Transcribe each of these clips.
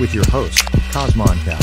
with your host, Cosmon Cal.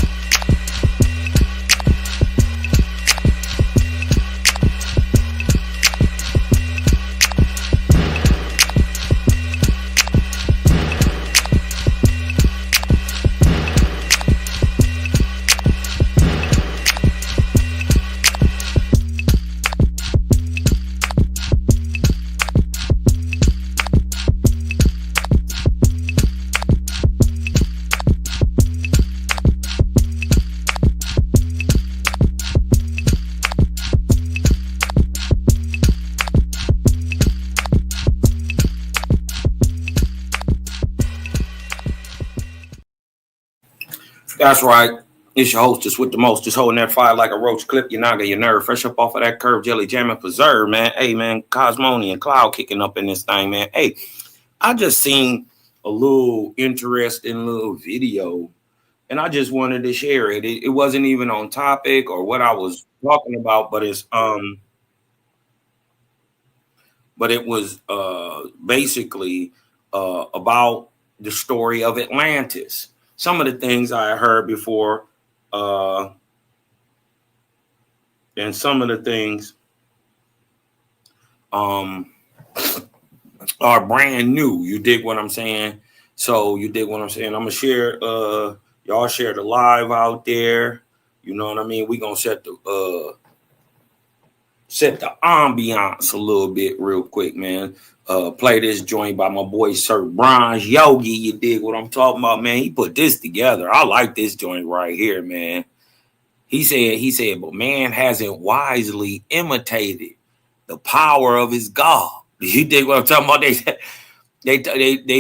That's right. It's your hostess with the most. Just holding that fire like a roach. Clip your naga, your nerve. Fresh up off of that curve, jelly jam and preserve, man. Hey, man, Cosmonian Cloud kicking up in this thing, man. Hey, I just seen a little interesting little video, and I just wanted to share it. It wasn't even on topic or what I was talking about, but it was basically about the story of Atlantis. Some of the things I heard before, and some of the things are brand new. You dig what I'm saying? So you dig what I'm saying? I'm gonna share. Y'all share the live out there. You know what I mean? We gonna set the ambiance a little bit real quick, man. Play this joint by my boy Sir Bronze Yogi. You dig what I'm talking about, man? He put this together. I like this joint right here, man. He said, but man hasn't wisely imitated the power of his God. You dig what I'm talking about? They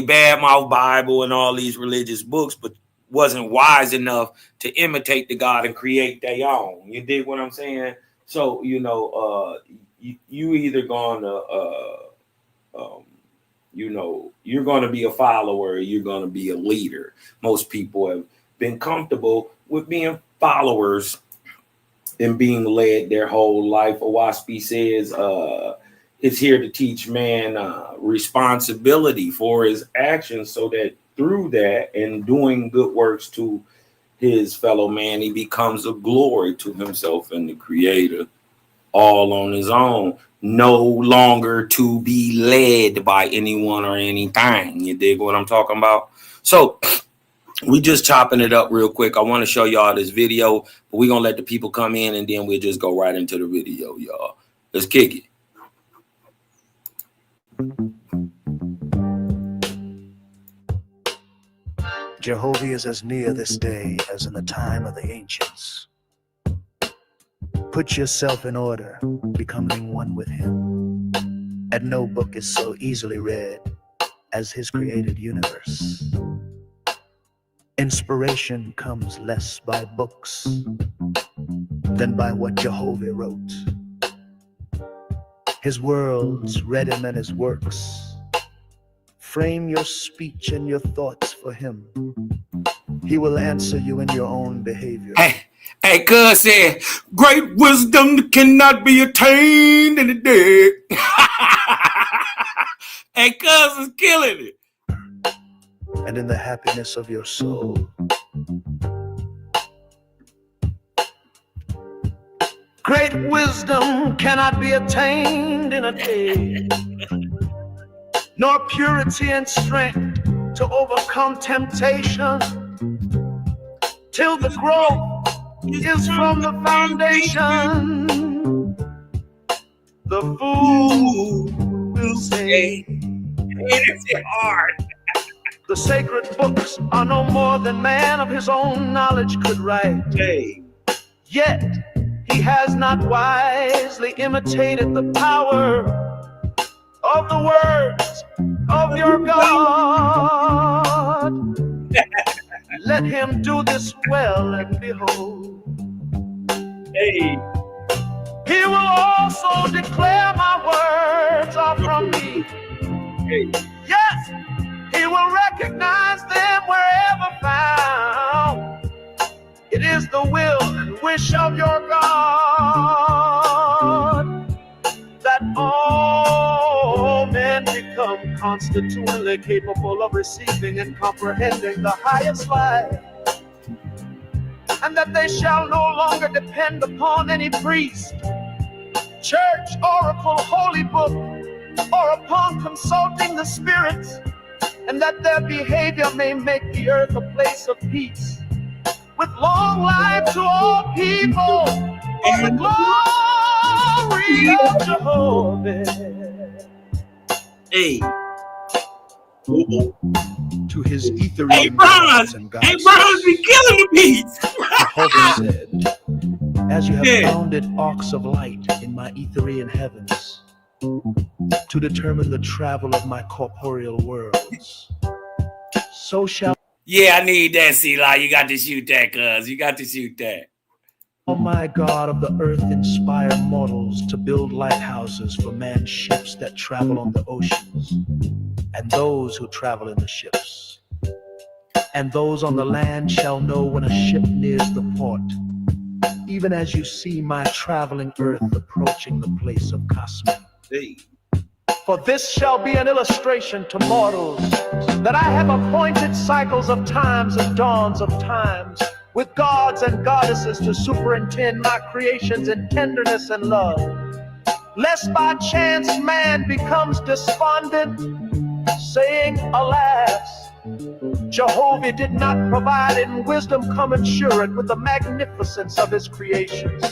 badmouth Bible and all these religious books, but wasn't wise enough to imitate the God and create their own. You dig what I'm saying? So, you know, you either gonna, you're going to be a follower or you're going to be a leader. Most people have been comfortable with being followers and being led their whole life. Owaspi says it's here to teach man responsibility for his actions so that through that and doing good works to his fellow man, he becomes a glory to himself and the creator all on his own. No longer to be led by anyone or anything. You dig what I'm talking about? So we just chopping it up real quick. I want to show y'all this video, but we're going to let the people come in and then we'll just go right into the video, y'all. Let's kick it. Jehovih is as near this day as in the time of the ancients. Put yourself in order, becoming one with him. And no book is so easily read as his created universe. Inspiration comes less by books than by what Jehovih wrote. His worlds read him and his works. Frame your speech and your thoughts for him. He will answer you in your own behavior. Hey, cuz said, great wisdom cannot be attained in the day. Hey, cuz is killing it. And in the happiness of your soul. Great wisdom cannot be attained in a day, nor purity and strength to overcome temptation, till the growth is from the foundation. The fool will say, it's hard. The sacred books are no more than man of his own knowledge could write. Hey. Yet he has not wisely imitated the power of the words of your God. Let him do this well, and behold, Hey. he will also declare my words are from me. Hey. Yes, he will recognize them wherever found. It is the will and wish of your God that all men become constitutionally capable of receiving and comprehending the highest life, and that they shall no longer depend upon any priest, church, oracle, holy book, or upon consulting the spirits, and that their behavior may make the earth a place of peace, with long life to all people, for the glory of Jehovah. Hey. To his ethereal Hey, Bronze! and Hey, Bronze be killing the beats! Jehovah said, as you have Yeah. founded arcs of light in my ethereal heavens, to determine the travel of my corporeal worlds, so shall Yeah, I need that, C-Law. You got to shoot that, cuz. You got to shoot that. oh my God of the earth inspire mortals to build lighthouses for man's ships that travel on the oceans, and those who travel in the ships. And those on the land shall know when a ship nears the port, even as you see my traveling earth approaching the place of Cosmos. Hey. For this shall be an illustration to mortals, that I have appointed cycles of times and dawns of times, with gods and goddesses to superintend my creations in tenderness and love, lest by chance man becomes despondent, saying, alas, Jehovah did not provide in wisdom commensurate with the magnificence of his creations.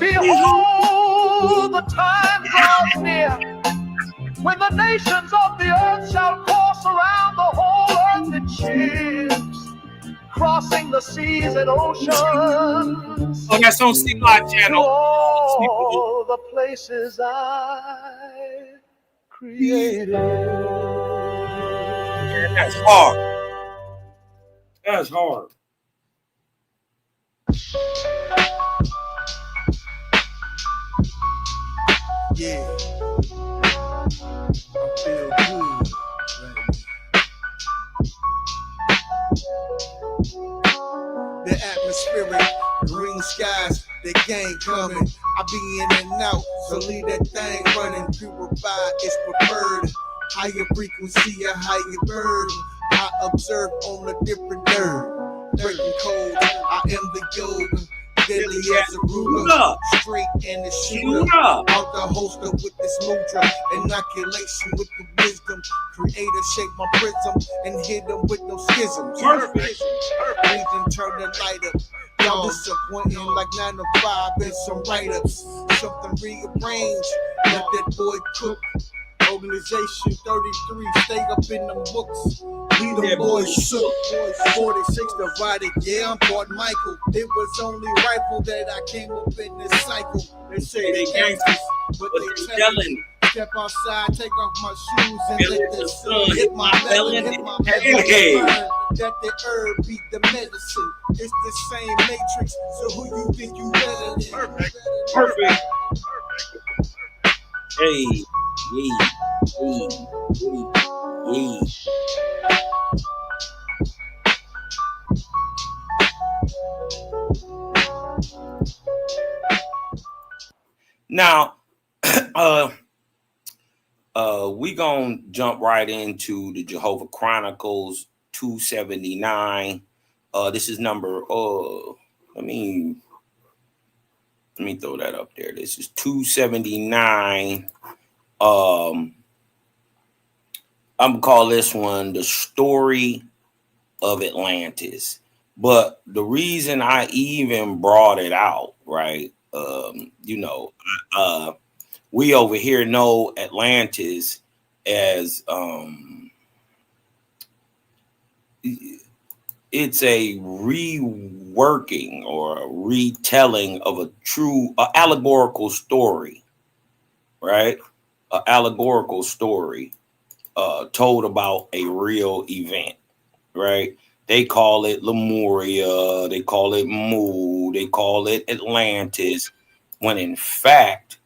Behold, the time draws near, when the nations of the earth shall course around the whole earth in ships, crossing the seas and oceans. Oh, that's on C-Law To channel. all the places I created. That's hard. That's hard. Yeah, I feel good right now. The atmospheric, green skies, the gang coming. I be in and out, so leave that thing running. Purified is preferred. Higher frequency, a higher bird. I observe on a different nerve. Breaking codes, I am the yoga. Deadly as a ruler, straight and the shooter. Out the holster with this mudra, inoculation with the wisdom. Creator shape my prism and hit them with no schisms. Perfect. Reason turn the light up. Y'all disappointing like 9 to 5 and some write-ups. Something rearranged, let that boy cook. Organization 33, stay up in them books. Lead them boys shook. 46 divided, yeah, I'm Fort Michael. It was only rifle that I came up in this cycle. They say they gangsters, but they telling. Step outside, take off my shoes and let the sun hit my melon, hit my melon. That the herb beat the medicine. It's the same matrix, so who you think you better than? Perfect. Perfect. Hey. Yeah. Now, we gonna jump right into the Jehovah Chronicles 279. This is number. Let me throw that up there. This is 279. I'm gonna call this one the story of Atlantis. But the reason I even brought it out, right? We over here know Atlantis as it's a reworking or a retelling of a true allegorical story, right? An allegorical story told about a real event, right? They call it Lemuria, they call it Mu, they call it Atlantis, when in fact,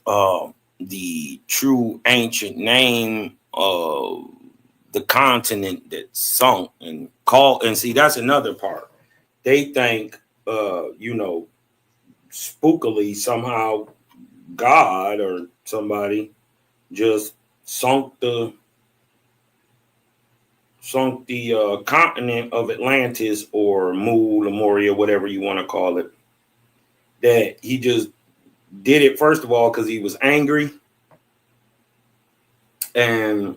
the true ancient name of the continent that sunk and see, that's another part. They think, spookily somehow God or somebody just sunk the continent of Atlantis, or Mu, Lemuria, whatever you want to call it, that he just did it, first of all, because he was angry and,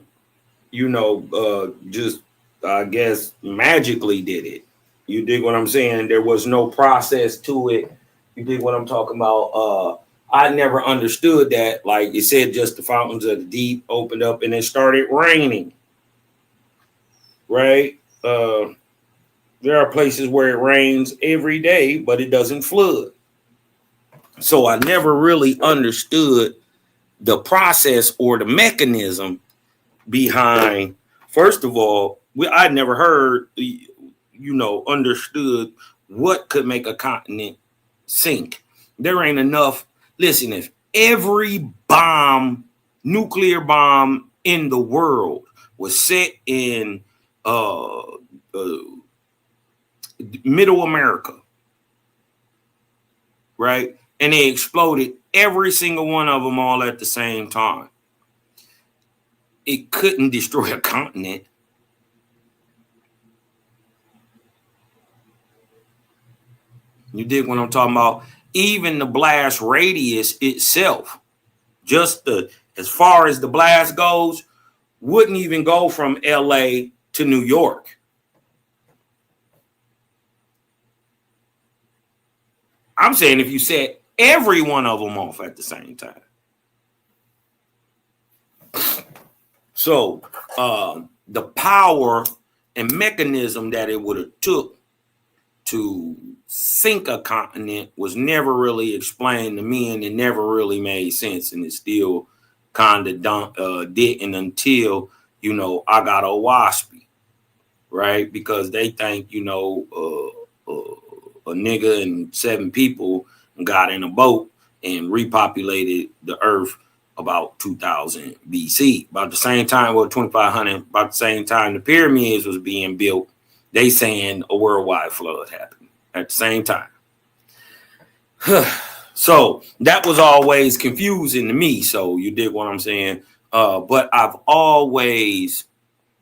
just, I guess, magically did it. You dig what I'm saying? There was no process to it. You dig what I'm talking about? I never understood that. Like it said, just the fountains of the deep opened up and it started raining. Right? There are places where it rains every day, but it doesn't flood. So I never really understood the process or the mechanism behind. First of all, I never heard, understood what could make a continent sink. There ain't enough. Listen, if every nuclear bomb in the world was set in Middle America, right? And they exploded every single one of them all at the same time, it couldn't destroy a continent. You dig what I'm talking about? Even the blast radius itself, just as far as the blast goes, wouldn't even go from LA to New York. I'm saying if you set every one of them off at the same time. So the power and mechanism that it would have took to sink a continent was never really explained to me, and it never really made sense, and it still kind of didn't until, I got a waspy, right? Because they think, a nigga and 7 people got in a boat and repopulated the earth about 2000 BC. About the same time, 2500, about the same time the pyramids was being built, they saying a worldwide flood happened at the same time. So that was always confusing to me. So you dig what I'm saying? But I've always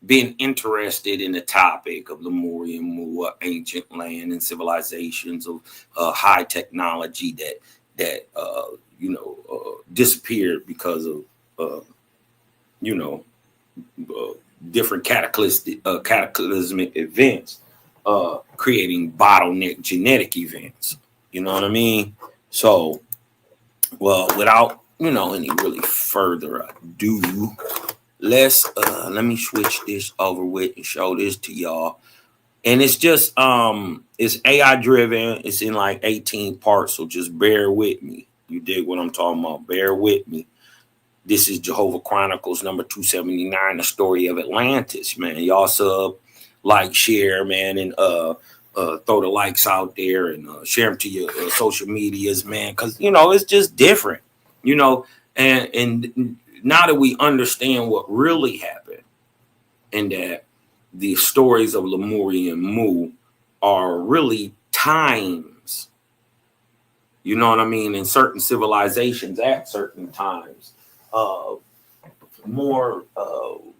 been interested in the topic of Lemuria, Mu, ancient land and civilizations of high technology that disappeared because of different cataclysmic events, creating bottleneck genetic events. You know what I mean? So, well, without any really further ado, let me switch this over with and show this to y'all. And it's just it's AI driven. It's in like 18 parts, so just bear with me. You dig what I'm talking about? Bear with me. This is Jehovah Chronicles number 279, the story of Atlantis, man. Y'all sub, like, share, man, and throw the likes out there and share them to your social medias, man, because it's just different, and now that we understand what really happened, and that the stories of Lemuria and Mu are really times, you know what I mean, in certain civilizations at certain times, more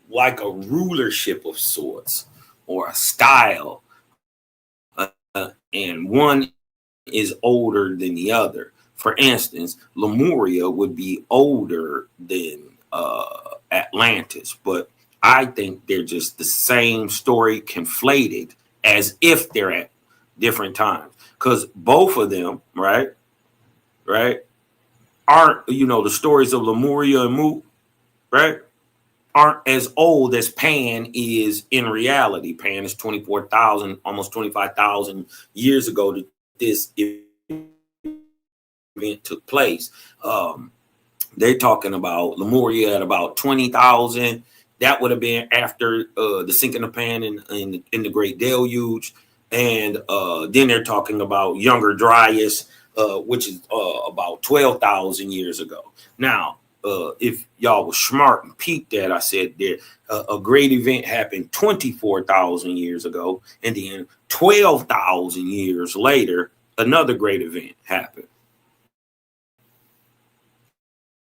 like a rulership of sorts or a style, and one is older than the other. For instance, Lemuria would be older than Atlantis, but I think they're just the same story conflated as if they're at different times, because both of them, right, aren't, the stories of Lemuria and Mu, right, aren't as old as Pan is in reality. Pan is 24,000, almost 25,000 years ago that this event took place. They're talking about Lemuria at about 20,000. That would have been after the sinking of Pan in the Great Deluge. And then they're talking about Younger Dryas, which is about 12,000 years ago. Now, if y'all was smart and peeped that, I said there a great event happened 24,000 years ago, and then 12,000 years later, another great event happened.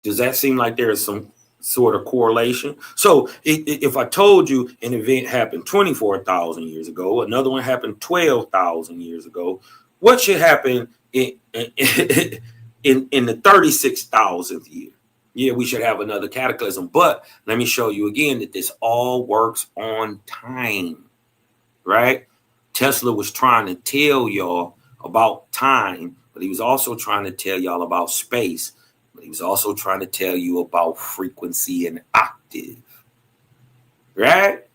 Does that seem like there's some sort of correlation. So if I told you an event happened 24,000 years ago, another one happened 12,000 years ago, what should happen in the 36,000th year? Yeah, we should have another cataclysm. But let me show you again that this all works on time, right? Tesla was trying to tell y'all about time, but he was also trying to tell y'all about space. But he was also trying to tell you about frequency and octave, right?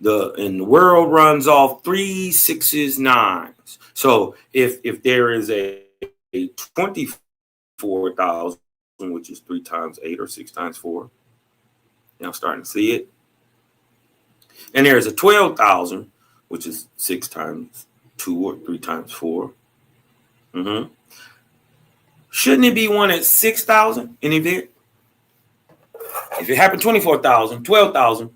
And the world runs off 3, 6s, 9s. So if there is a 24,000, which is 3 times 8 or 6 times 4, I'm starting to see it. And there's a 12,000, which is 6 times 2 or 3 times 4. Shouldn't it be one at 6,000 in event? If it happened 24,000, 12,000,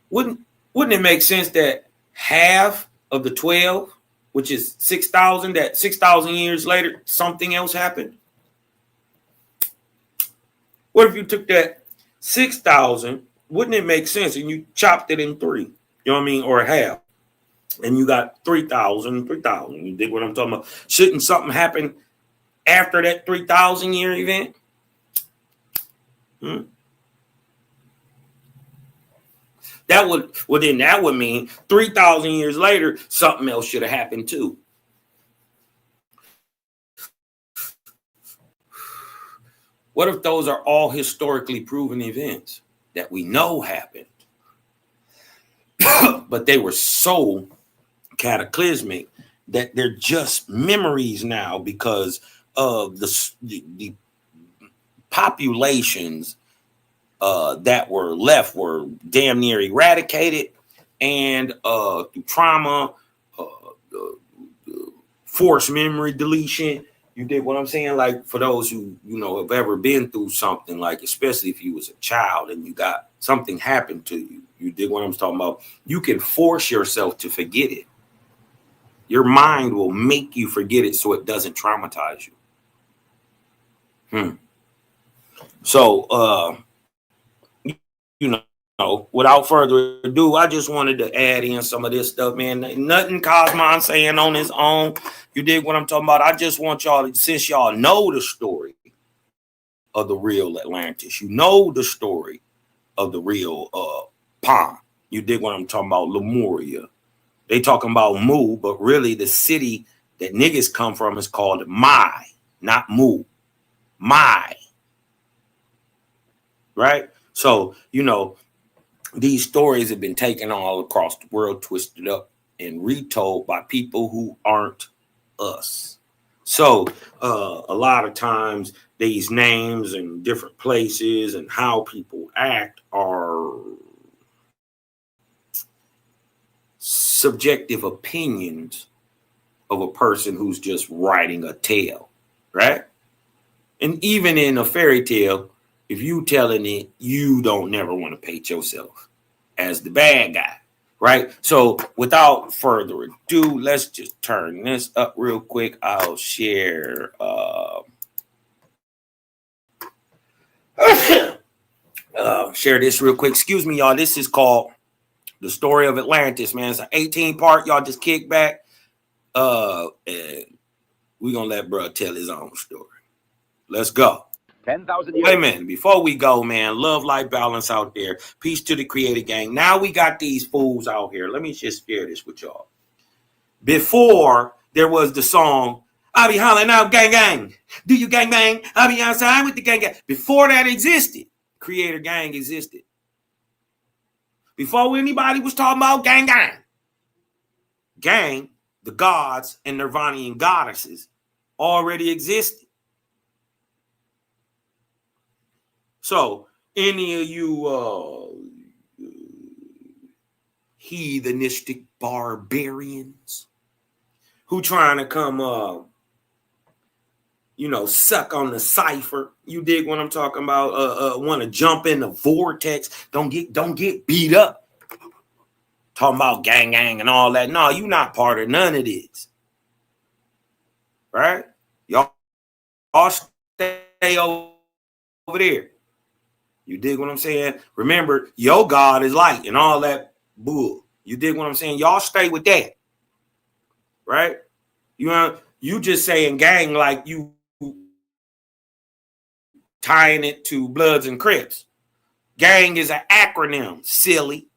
wouldn't it make sense that half of the 12, which is 6,000, that 6,000 years later, something else happened? What if you took that 6,000, wouldn't it make sense, and you chopped it in 3, you know what I mean, or half, and you got 3,000, 3,000. You dig what I'm talking about? Shouldn't something happen after that 3,000 year event? That would mean 3,000 years later, something else should have happened too. What if those are all historically proven events that we know happened, but they were so cataclysmic that they're just memories now because of the populations that were left were damn near eradicated, and through trauma, forced memory deletion. You dig what I'm saying? Like, for those who, have ever been through something, like, especially if you was a child and you got something happen to you, you dig what I'm talking about? You can force yourself to forget it. Your mind will make you forget it so it doesn't traumatize you. So, without further ado, I just wanted to add in some of this stuff, man. Nothing Cosmon saying on his own. You dig what I'm talking about? I just want y'all, since y'all know the story of the real Atlantis, you know the story of the real pond. You dig what I'm talking about? Lemuria. They talking about Mu, but really the city that niggas come from is called Mai, not Mu. Mai. Right? So, these stories have been taken all across the world, twisted up and retold by people who aren't us. So a lot of times these names and different places and how people act are subjective opinions of a person who's just writing a tale, right? And even in a fairy tale, if you telling it, you don't never want to paint yourself as the bad guy, right? So without further ado, let's just turn this up real quick. I'll share share this real quick. Excuse me, y'all. This is called The Story of Atlantis, man. It's an 18-part. Y'all just kick back. And we're going to let bro tell his own story. Let's go. 10,000 years. Wait a minute. Before we go, man, love, life, balance out there. Peace to the creator gang. Now we got these fools out here. Let me just share this with y'all. Before there was the song, I be hollering out, gang, gang. Do you gang, bang? I be outside with the gang, gang. Before that existed, creator gang existed. Before anybody was talking about gang, gang. Gang, the gods and Nirvanian goddesses already existed. So, any of you heathenistic barbarians who trying to come, suck on the cipher, you dig what I'm talking about? Want to jump in the vortex? Don't get beat up. Talking about gang, gang, and all that. No, you not part of none of this, right? Y'all stay over there. You dig what I'm saying? Remember, your God is light and all that bull. You dig what I'm saying? Y'all stay with that. Right? You just saying gang like you tying it to Bloods and Crips. Gang is an acronym, silly,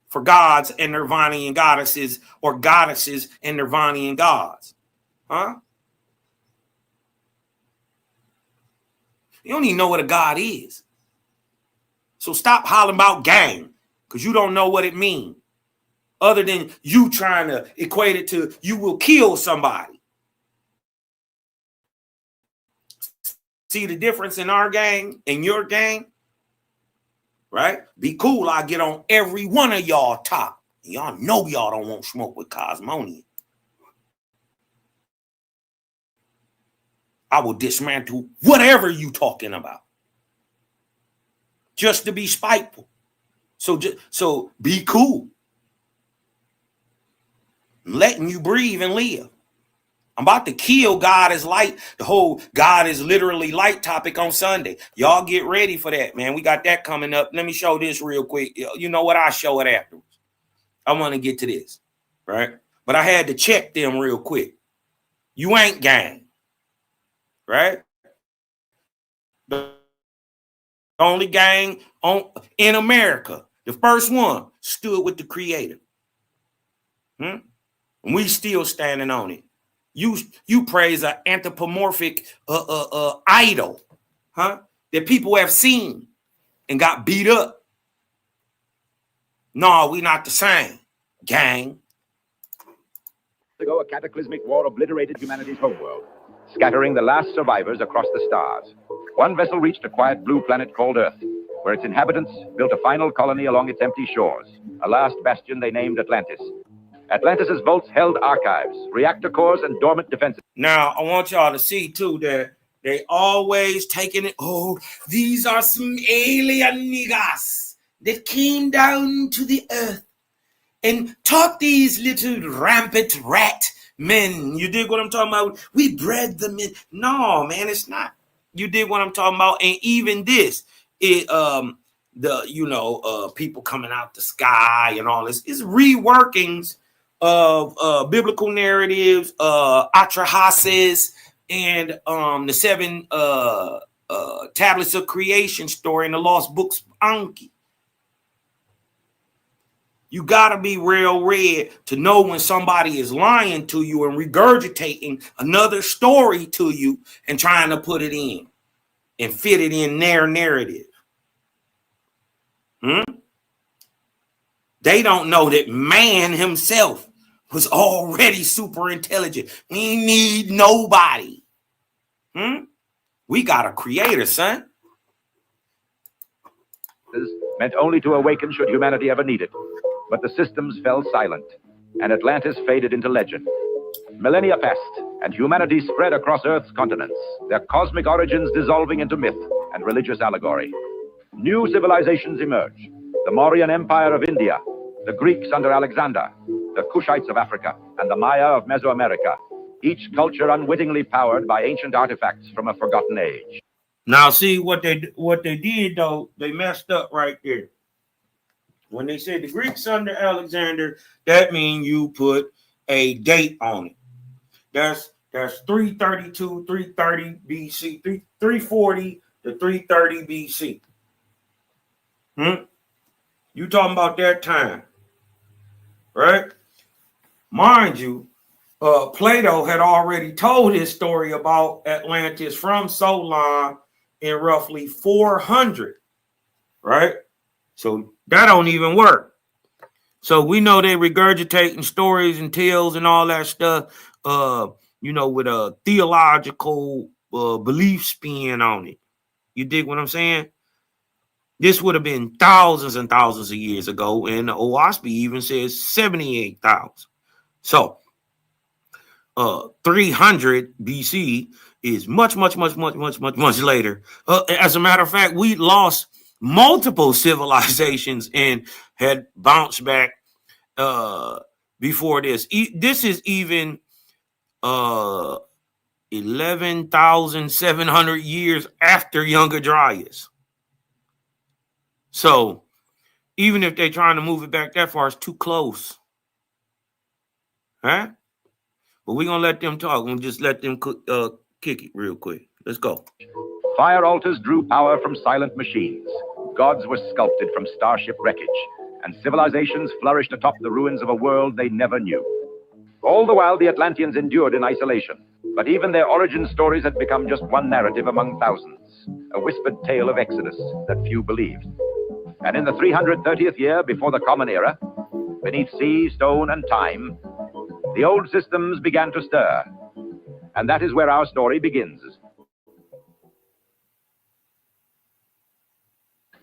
for gods and Nirvanian goddesses, or goddesses and Nirvanian gods. Huh? You don't even know what a god is. So stop hollering about gang, because you don't know what it means. Other than you trying to equate it to you will kill somebody. See the difference in our gang and your gang? Right? Be cool. I get on every one of y'all top. Y'all know y'all don't want smoke with Cosmonian. I will dismantle whatever you talking about. Just to be spiteful. So be cool. I'm letting you breathe and live. I'm about to kill God is light. The whole God is literally light topic on Sunday. Y'all get ready for that, man. We got that coming up. Let me show this real quick. You know what? I'll show it afterwards. I want to get to this, right? But I had to check them real quick. You ain't gang, right? The only gang in America, the first one, stood with the Creator. And we still standing on it. You praise an anthropomorphic idol, huh? That people have seen and got beat up. No, we not the same, gang. Ago, a cataclysmic war obliterated humanity's homeworld, scattering the last survivors across the stars. One vessel reached a quiet blue planet called Earth, where its inhabitants built a final colony along its empty shores, a last bastion they named Atlantis. Atlantis's vaults held archives, reactor cores, and dormant defenses. Now, I want y'all to see, too, that they always taking it, oh, these are some alien niggas that came down to the earth and taught these little rampant rat men. You dig what I'm talking about? We bred them in. No, man, it's not. You dig what I'm talking about? And even this, people coming out the sky and all this is reworkings of biblical narratives, Atrahasis, and the 7 tablets of creation story in the lost books Anki. You gotta be real red to know when somebody is lying to you and regurgitating another story to you and trying to put it in and fit it in their narrative. They don't know that man himself was already super intelligent. We need nobody. We got a creator, son. Meant only to awaken should humanity ever need it. But the systems fell silent, and Atlantis faded into legend. Millennia passed, and humanity spread across Earth's continents, their cosmic origins dissolving into myth and religious allegory. New civilizations emerged: the Mauryan Empire of India, the Greeks under Alexander, the Kushites of Africa, and the Maya of Mesoamerica, each culture unwittingly powered by ancient artifacts from a forgotten age. Now, see what they did, though. They messed up right there. When they said the Greeks under Alexander, that means you put a date on it. That's 332, 330 BC, 340 to 330 BC. You talking about that time, right? Mind you, Plato had already told his story about Atlantis from Solon in roughly 400, right? So that don't even work. So we know they regurgitating stories and tales and all that stuff, with a theological belief spin on it. You dig what I'm saying? This would have been thousands and thousands of years ago, and the OWASP even says 78,000. So 300 BC is much later. As a matter of fact, we lost multiple civilizations and had bounced back before this. This is even 11,700 years after Younger Dryas. So even if they're trying to move it back that far, it's too close. Huh? But we're going to let them talk. We'll just let them kick it real quick. Let's go. Fire altars drew power from silent machines. Gods were sculpted from starship wreckage, and civilizations flourished atop the ruins of a world they never knew. All the while, the Atlanteans endured in isolation, but even their origin stories had become just one narrative among thousands, a whispered tale of exodus that few believed. And in the 330th year before the Common Era, beneath sea, stone, and time, the old systems began to stir. And that is where our story begins.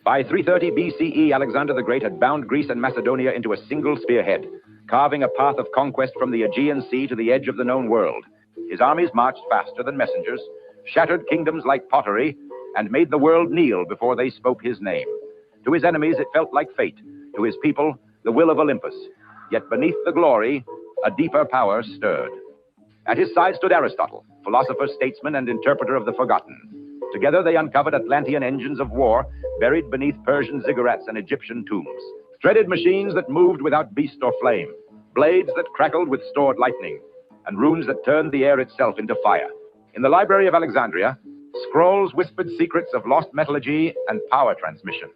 By 330 BCE, Alexander the Great had bound Greece and Macedonia into a single spearhead, carving a path of conquest from the Aegean Sea to the edge of the known world. His armies marched faster than messengers, shattered kingdoms like pottery, and made the world kneel before they spoke his name. To his enemies, it felt like fate. To his people, the will of Olympus. Yet beneath the glory, a deeper power stirred. At his side stood Aristotle, philosopher, statesman, and interpreter of the forgotten. Together they uncovered Atlantean engines of war buried beneath Persian ziggurats and Egyptian tombs. Threaded machines that moved without beast or flame, blades that crackled with stored lightning, and runes that turned the air itself into fire. In the Library of Alexandria, scrolls whispered secrets of lost metallurgy and power transmission.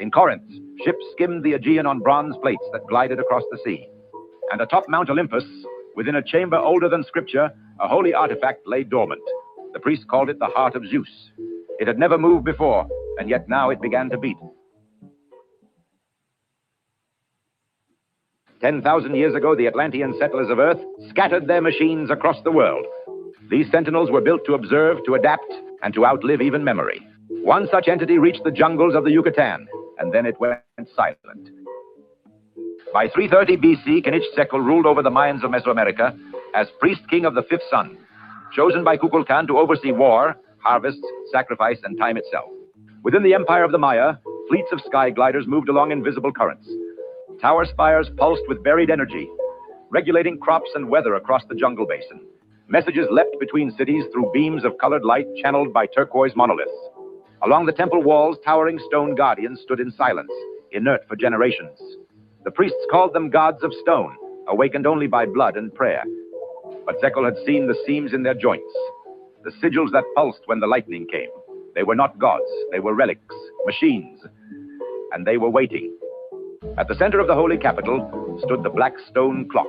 In Corinth, ships skimmed the Aegean on bronze plates that glided across the sea. And atop Mount Olympus, within a chamber older than scripture, a holy artifact lay dormant. The priest called it the heart of Zeus. It had never moved before, and yet now it began to beat. 10,000 years ago, the Atlantean settlers of Earth scattered their machines across the world. These sentinels were built to observe, to adapt, and to outlive even memory. One such entity reached the jungles of the Yucatan, and then it went silent. By 330 BC, Kenichsekul ruled over the Mayans of Mesoamerica as priest king of the fifth sun, chosen by Kukulkan to oversee war, harvests, sacrifice, and time itself. Within the empire of the Maya, fleets of sky gliders moved along invisible currents. Tower spires pulsed with buried energy, regulating crops and weather across the jungle basin. Messages leapt between cities through beams of colored light channeled by turquoise monoliths. Along the temple walls, towering stone guardians stood in silence, inert for generations. The priests called them gods of stone, awakened only by blood and prayer. But Sekul had seen the seams in their joints, the sigils that pulsed when the lightning came. They were not gods, they were relics, machines, and they were waiting. At the center of the holy capital stood the black stone clock,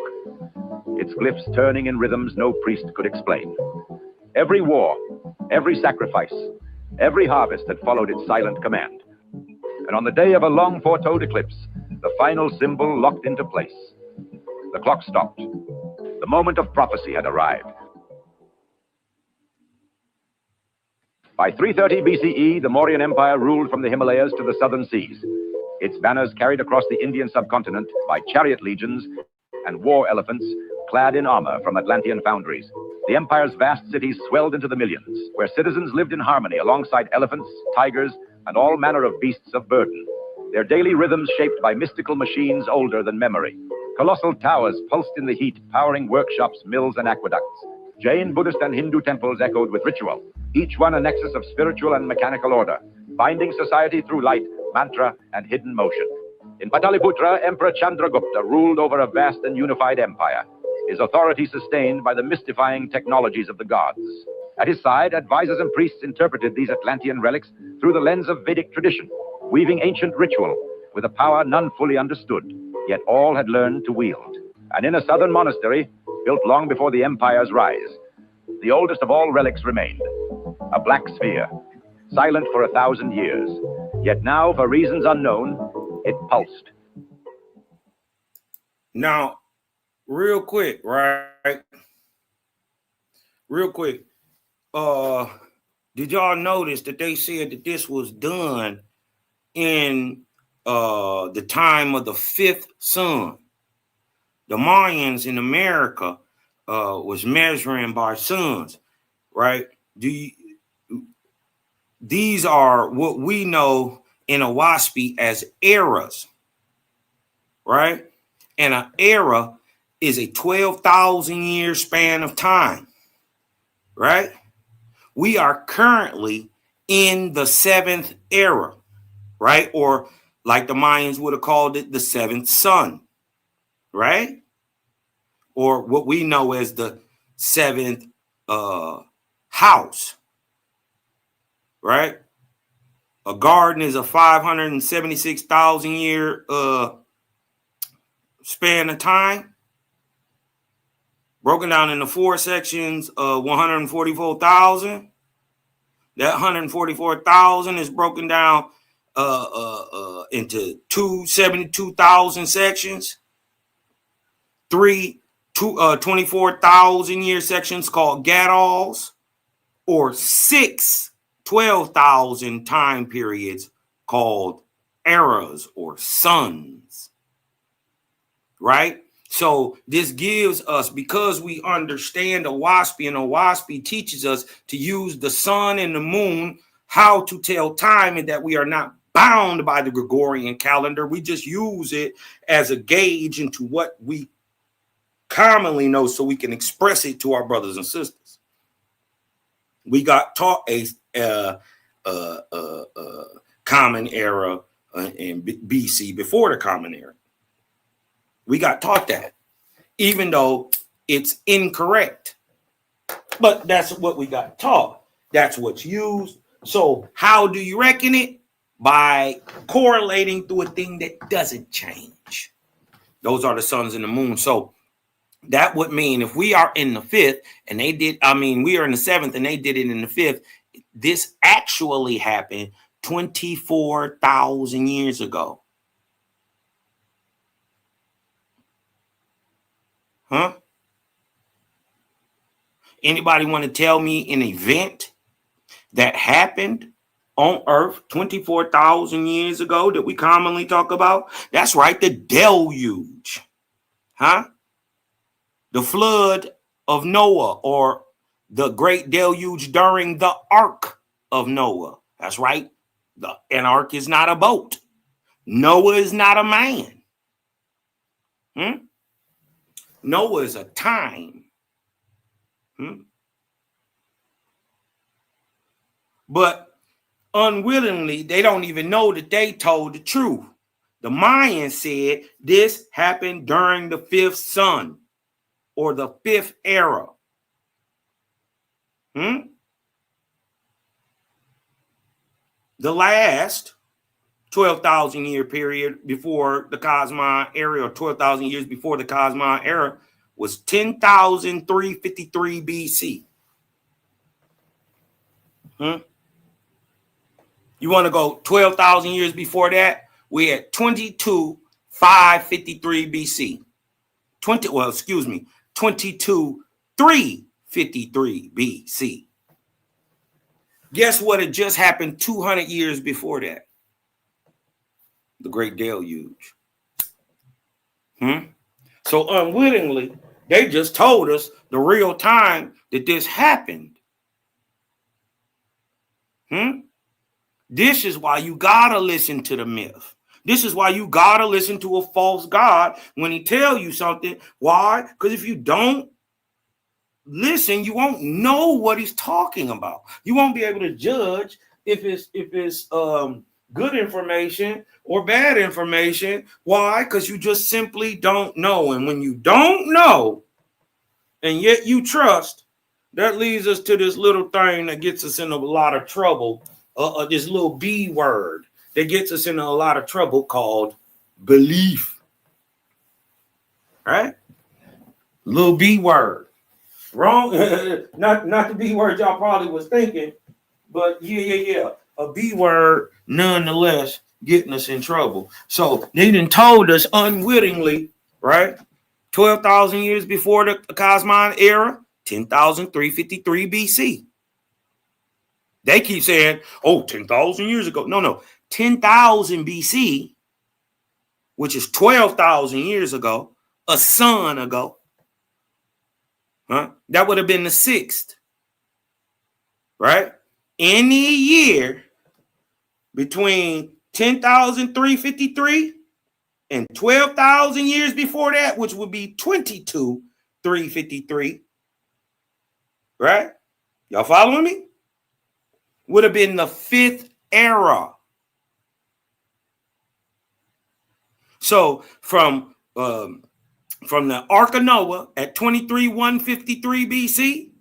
its glyphs turning in rhythms no priest could explain. Every war, every sacrifice, every harvest had followed its silent command. And on the day of a long foretold eclipse, the final symbol locked into place. The clock stopped. The moment of prophecy had arrived. By 330 BCE, the Mauryan Empire ruled from the Himalayas to the southern seas. Its banners carried across the Indian subcontinent by chariot legions and war elephants clad in armor from Atlantean foundries. The empire's vast cities swelled into the millions, where citizens lived in harmony alongside elephants, tigers, and all manner of beasts of burden, their daily rhythms shaped by mystical machines older than memory. Colossal towers pulsed in the heat, powering workshops, mills, and aqueducts. Jain, Buddhist, and Hindu temples echoed with ritual, each one a nexus of spiritual and mechanical order, binding society through light, mantra, and hidden motion. In Pataliputra, Emperor Chandragupta ruled over a vast and unified empire, his authority sustained by the mystifying technologies of the gods. At his side, advisors and priests interpreted these Atlantean relics through the lens of Vedic tradition, weaving ancient ritual with a power none fully understood, yet all had learned to wield. And in a southern monastery, built long before the empire's rise, the oldest of all relics remained, a black sphere, silent for 1,000 years. Yet now, for reasons unknown, it pulsed. Now, real quick, right? Real quick. Did y'all notice that they said that this was done in the time of the fifth sun? The Mayans in America was measuring by suns, right? These are what we know in Owaspy as eras, right? And an era is a 12,000 year span of time, right? We are currently in the seventh era, right? Or like the Mayans would have called it the seventh sun, right? Or what we know as the seventh house, right? A garden is a 576,000 year span of time, broken down into 4 sections of 144,000. That 144,000 is broken down into 272,000 sections, 24,000 year sections called gadolls, or 6 12,000 time periods called eras or suns, right? So this gives us, because we understand Owaspy, and Owaspy teaches us to use the sun and the moon, how to tell time, and that we are not bound by the Gregorian calendar. We just use it as a gauge into what we commonly know so we can express it to our brothers and sisters. We got taught a common era in BC before the common era. We got taught that, even though it's incorrect. But that's what we got taught. That's what's used. So how do you reckon it? By correlating through a thing that doesn't change. Those are the suns and the moon. So that would mean if we are in the 5th and they did, we are in the 7th and they did it in the 5th, this actually happened 24,000 years ago. Huh? Anybody want to tell me an event that happened on Earth 24,000 years ago that we commonly talk about? That's right, the deluge. Huh? The flood of Noah, or the great deluge during the ark of Noah. That's right. An ark is not a boat. Noah is not a man. Noah is a time. But unwillingly, they don't even know that they told the truth. The Mayans said this happened during the 5th sun, or the 5th era. The last 12,000 year period before the Cosmine era, or 12,000 years before the Cosmine era, was 10,353 BC. You want to go 12,000 years before that? We had 22,553 BC. 22,353 BC. Guess what had just happened 200 years before that? The Great Deluge. So unwittingly, they just told us the real time that this happened. This is why you gotta listen to the myth. This is why you gotta listen to a false god when he tell you something. Why? Because if you don't listen, you won't know what he's talking about. You won't be able to judge if it's good information or bad information. Why? Because you just simply don't know. And when you don't know, and yet you trust, that leads us to this little thing that gets us in a lot of trouble. This little B word that gets us in a lot of trouble called belief. Right? Little B word. Wrong. not the B word y'all probably was thinking, but yeah. A B word nonetheless getting us in trouble. So they done told us unwittingly, right? 12,000 years before the Cosmine era, 10,353 BC. They keep saying, 10,000 years ago. No. 10,000 BC, which is 12,000 years ago, a sun ago. That would have been the 6th. Right? Any year between 10,353 and 12,000 years before that, which would be 22,353. Right? Y'all following me? Would have been the 5th era. So from the Ark of Noah at 23,153 BC,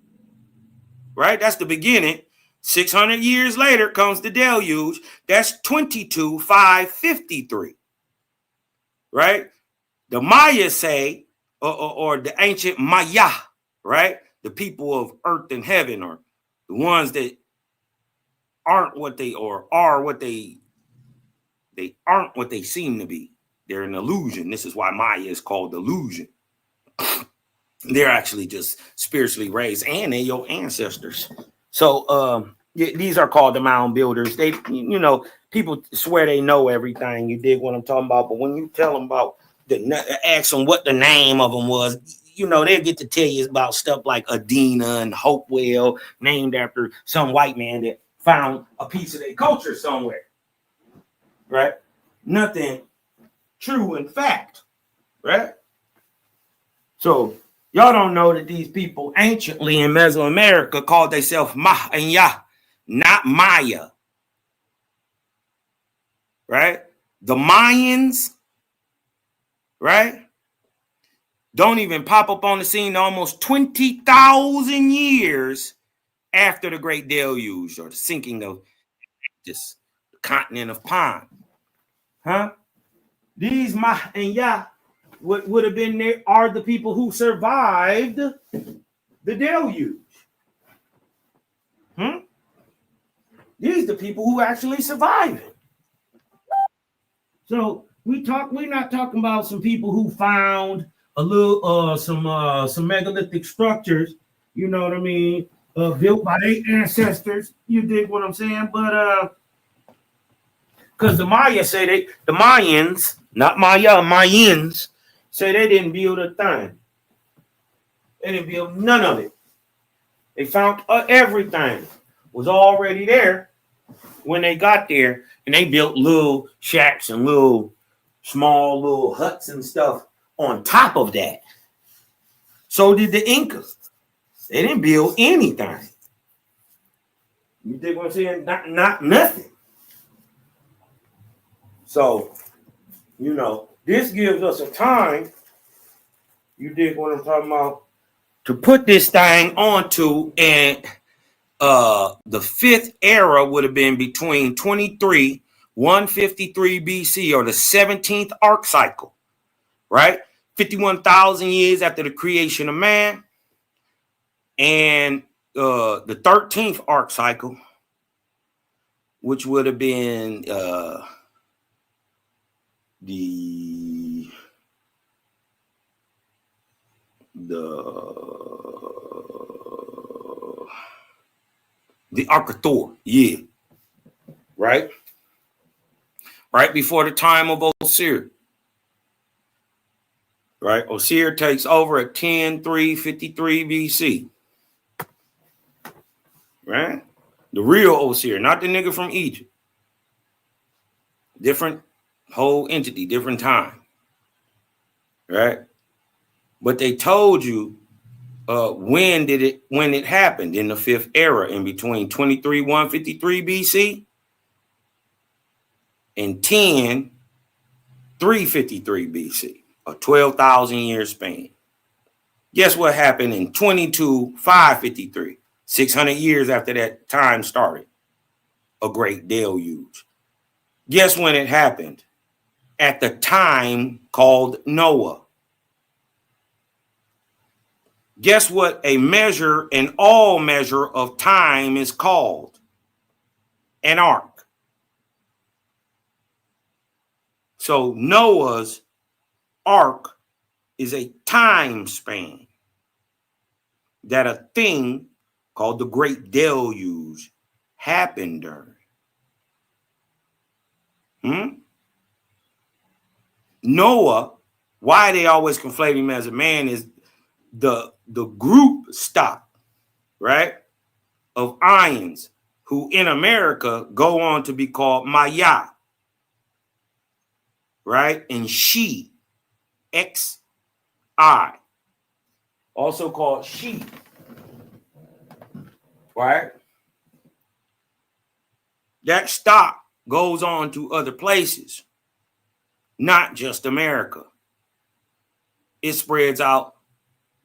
right? That's the beginning. 600 years later comes the deluge. That's 22,553, right? The Maya say, or the ancient Maya, right? The people of earth and heaven, or the ones that aren't what they or are what they aren't what they seem to be. They're an illusion. This is why Maya is called illusion. They're actually just spiritually raised, and they're your ancestors. So these are called the mound builders. They, people swear they know everything. You dig what I'm talking about? But when you tell them about ask them what the name of them was, they'll get to tell you about stuff like Adena and Hopewell, named after some white man that found a piece of their culture somewhere. Right? Nothing true in fact. Right? So y'all don't know that these people anciently in Mesoamerica called themselves Ma and Yah, not Maya. Right? The Mayans, right, don't even pop up on the scene almost 20,000 years after the Great Deluge, or the sinking of this continent of Pan. Huh? These Ma and Yah would have been there, are the people who survived the deluge. These are the people who actually survived it. So we're not talking about some people who found a little some megalithic structures, you know what I mean, built by their ancestors. You dig what I'm saying? But because the Mayans, not Maya, Mayans, say they didn't build a thing. They didn't build none of it. They found everything was already there when they got there, and they built little shacks and small little huts and stuff on top of that. So did the Incas. They didn't build anything. You dig what I'm saying? Not nothing. So, this gives us a time, you dig what I'm talking about, to put this thing onto, and the fifth era would have been between 23,153 BC, or the 17th arc cycle, right? 51,000 years after the creation of man, and the 13th arc cycle, which would have been the Ark of Thor, yeah, right before the time of Osir. Right, Osir takes over at 10,353 BC. Right, the real Osir, not the nigga from Egypt. Different whole entity, different time. Right, but they told you when it happened in the fifth era, in between 23,153 BC and 10,353 BC, a 12,000 year span. Guess what happened in 22,553? 600 years after that time started, a great deluge. Guess when it happened? At the time called Noah. Guess what a measure, an all measure of time is called? An ark. So Noah's ark is a time span that a thing called the Great Deluge happened during. Noah, why they always conflate him as a man, is the group stock, right, of Ions, who in America go on to be called Maya, right, and She, X-I, also called She, right? That stock goes on to other places, not just America. It spreads out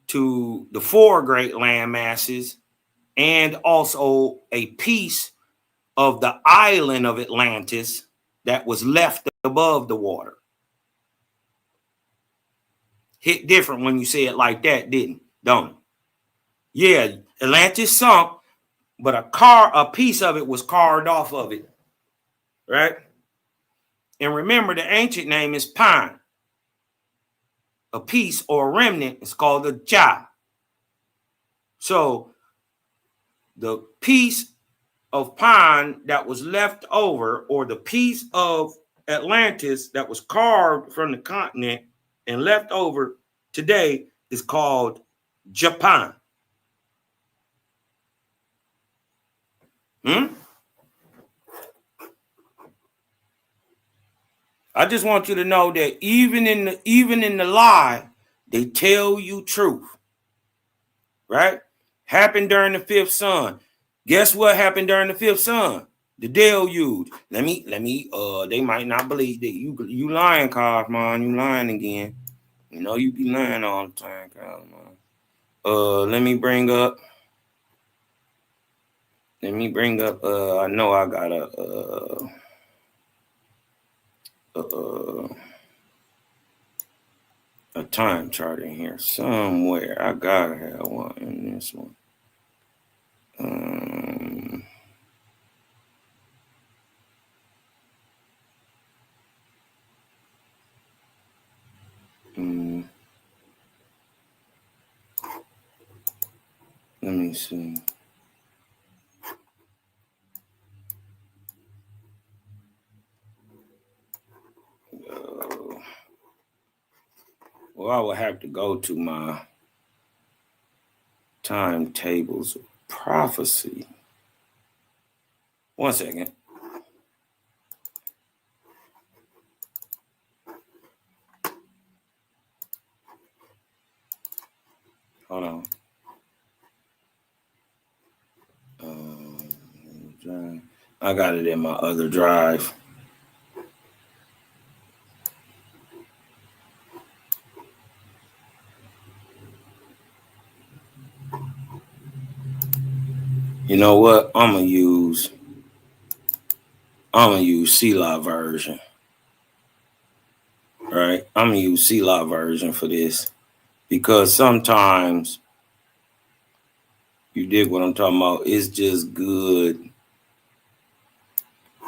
to the 4 great land masses and also a piece of the island of Atlantis that was left above the water. Hit different when you say it like that, don't it? Yeah, Atlantis sunk, but a piece of it was carved off of it, right? And remember, the ancient name is pine. A piece or a remnant is called a jah. So the piece of pine that was left over, or the piece of Atlantis that was carved from the continent and left over today, is called Japan. I just want you to know that even in the lie, they tell you truth. Right? Happened during the 5th sun. Guess what happened during the 5th sun? The deluge. Let me, they might not believe that you lying, Cosmon. You lying again. You know you be lying all the time, Cosmon. Let me bring up, I know I got a time chart in here somewhere. I gotta have one in this one. Let me see. Well, I will have to go to my timetables of prophecy. One second. Hold on. I got it in my other drive. You know what? I'm gonna use Selah version. Right? I'm gonna use Selah version for this, because sometimes, you dig what I'm talking about, it's just good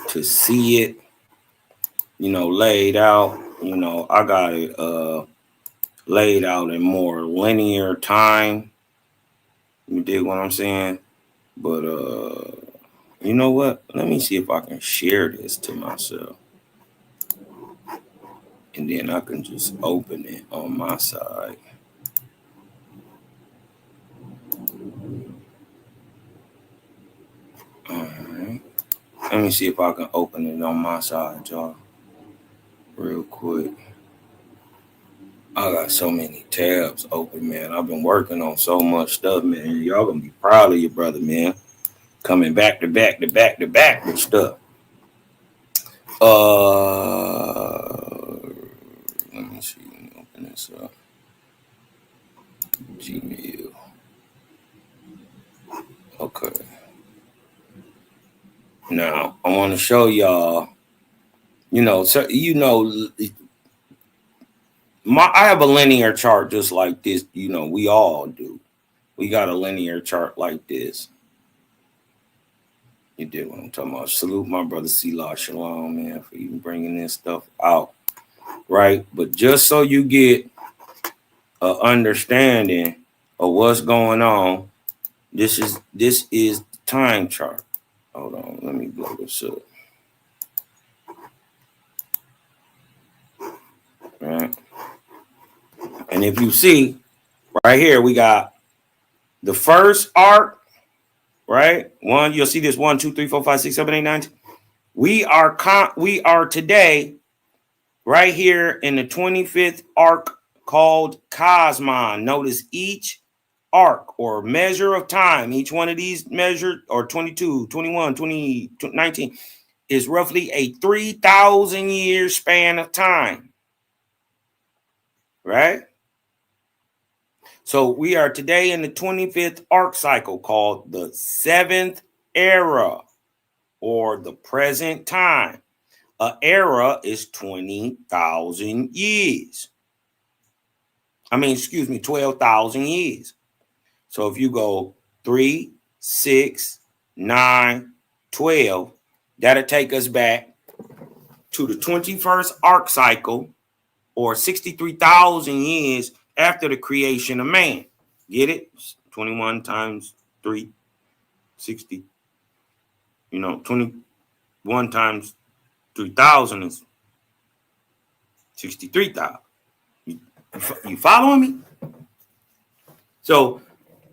to see it, laid out. I got it laid out in more linear time. You dig what I'm saying? But you know what? Let me see if I can share this to myself. And then I can just open it on my side. All right. Let me see if I can open it on my side, y'all. Real quick. I got so many tabs open, man. I've been working on so much stuff, man. Y'all gonna be proud of your brother, man. Coming back to back with stuff. Let me see. Let me open this up. Gmail. Okay. Now I want to show y'all. I have a linear chart just like this. We all do. We got a linear chart like this. You did what I'm talking about. Salute my brother Selah Shalom, man, for even bringing this stuff out, right? But just so you get an understanding of what's going on, this is the time chart. Hold on, let me blow this up. Right, and if you see right here, we got the first arc. Right, you'll see this 1, 2, 3, 4, 5, 6, 7, 8, 9. We are today right here in the 25th arc called Cosmon. Notice each arc or measure of time, each one of these measured, or 22, 21, 20, 19, is roughly a 3,000 year span of time. right? So we are today in the 25th arc cycle called the 7th era or the present time. An era is 20,000 years. 12,000 years. So if you go 3, 6, 9, 12, that'll take us back to the 21st arc cycle, or 63,000 years after the creation of man. Get it? 21 times 3, 60. 21 times 3,000 is 63,000. You following me? So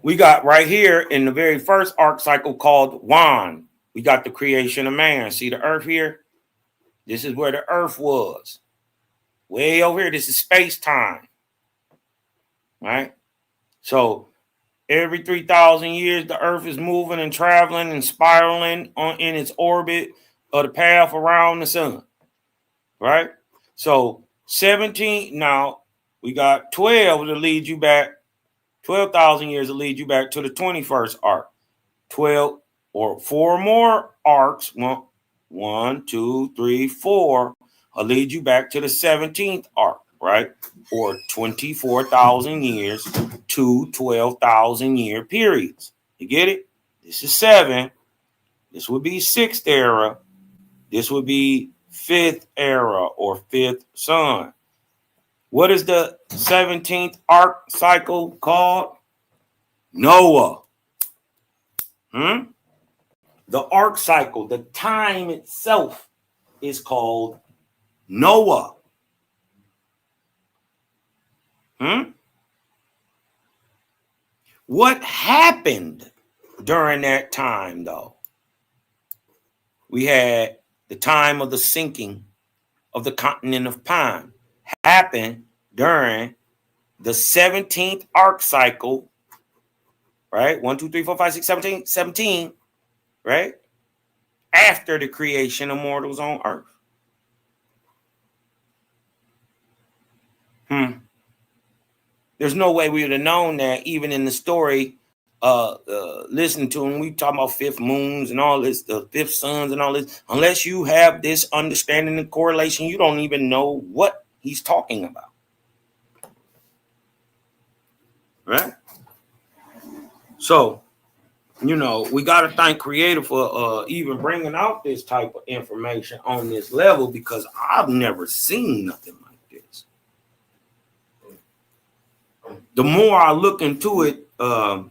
we got right here in the very first arc cycle called Wan. We got the creation of man. See the earth here? This is where the earth was. Way over here, this is space-time. Right? So every 3,000 years, the earth is moving and traveling and spiraling in its orbit of the path around the sun. Right? So 17, now we got 12 to lead you back. 12,000 years to lead you back to the 21st arc. 12 or 4 more arcs. 1, 2, 3, 4 will lead you back to the 17th arc, right? Or 24,000 years to 12,000 year periods. You get it? This is 7. This would be 6th era. This would be 5th era or 5th sun. What is the 17th arc cycle called? Noah. The arc cycle, the time itself, is called Noah. What happened during that time, though? We had the time of the sinking of the continent of Pine. Happened during the 17th arc cycle, right? 1, 2, 3, 4, 5, 6, 17, right? After the creation of mortals on earth. There's no way we would have known that even in the story, listening to him, we talk about fifth moons and all this, the fifth suns and all this. Unless you have this understanding and correlation, you don't even know what he's talking about. Right? So, we got to thank Creator for even bringing out this type of information on this level, because I've never seen nothing like this. The more I look into it, the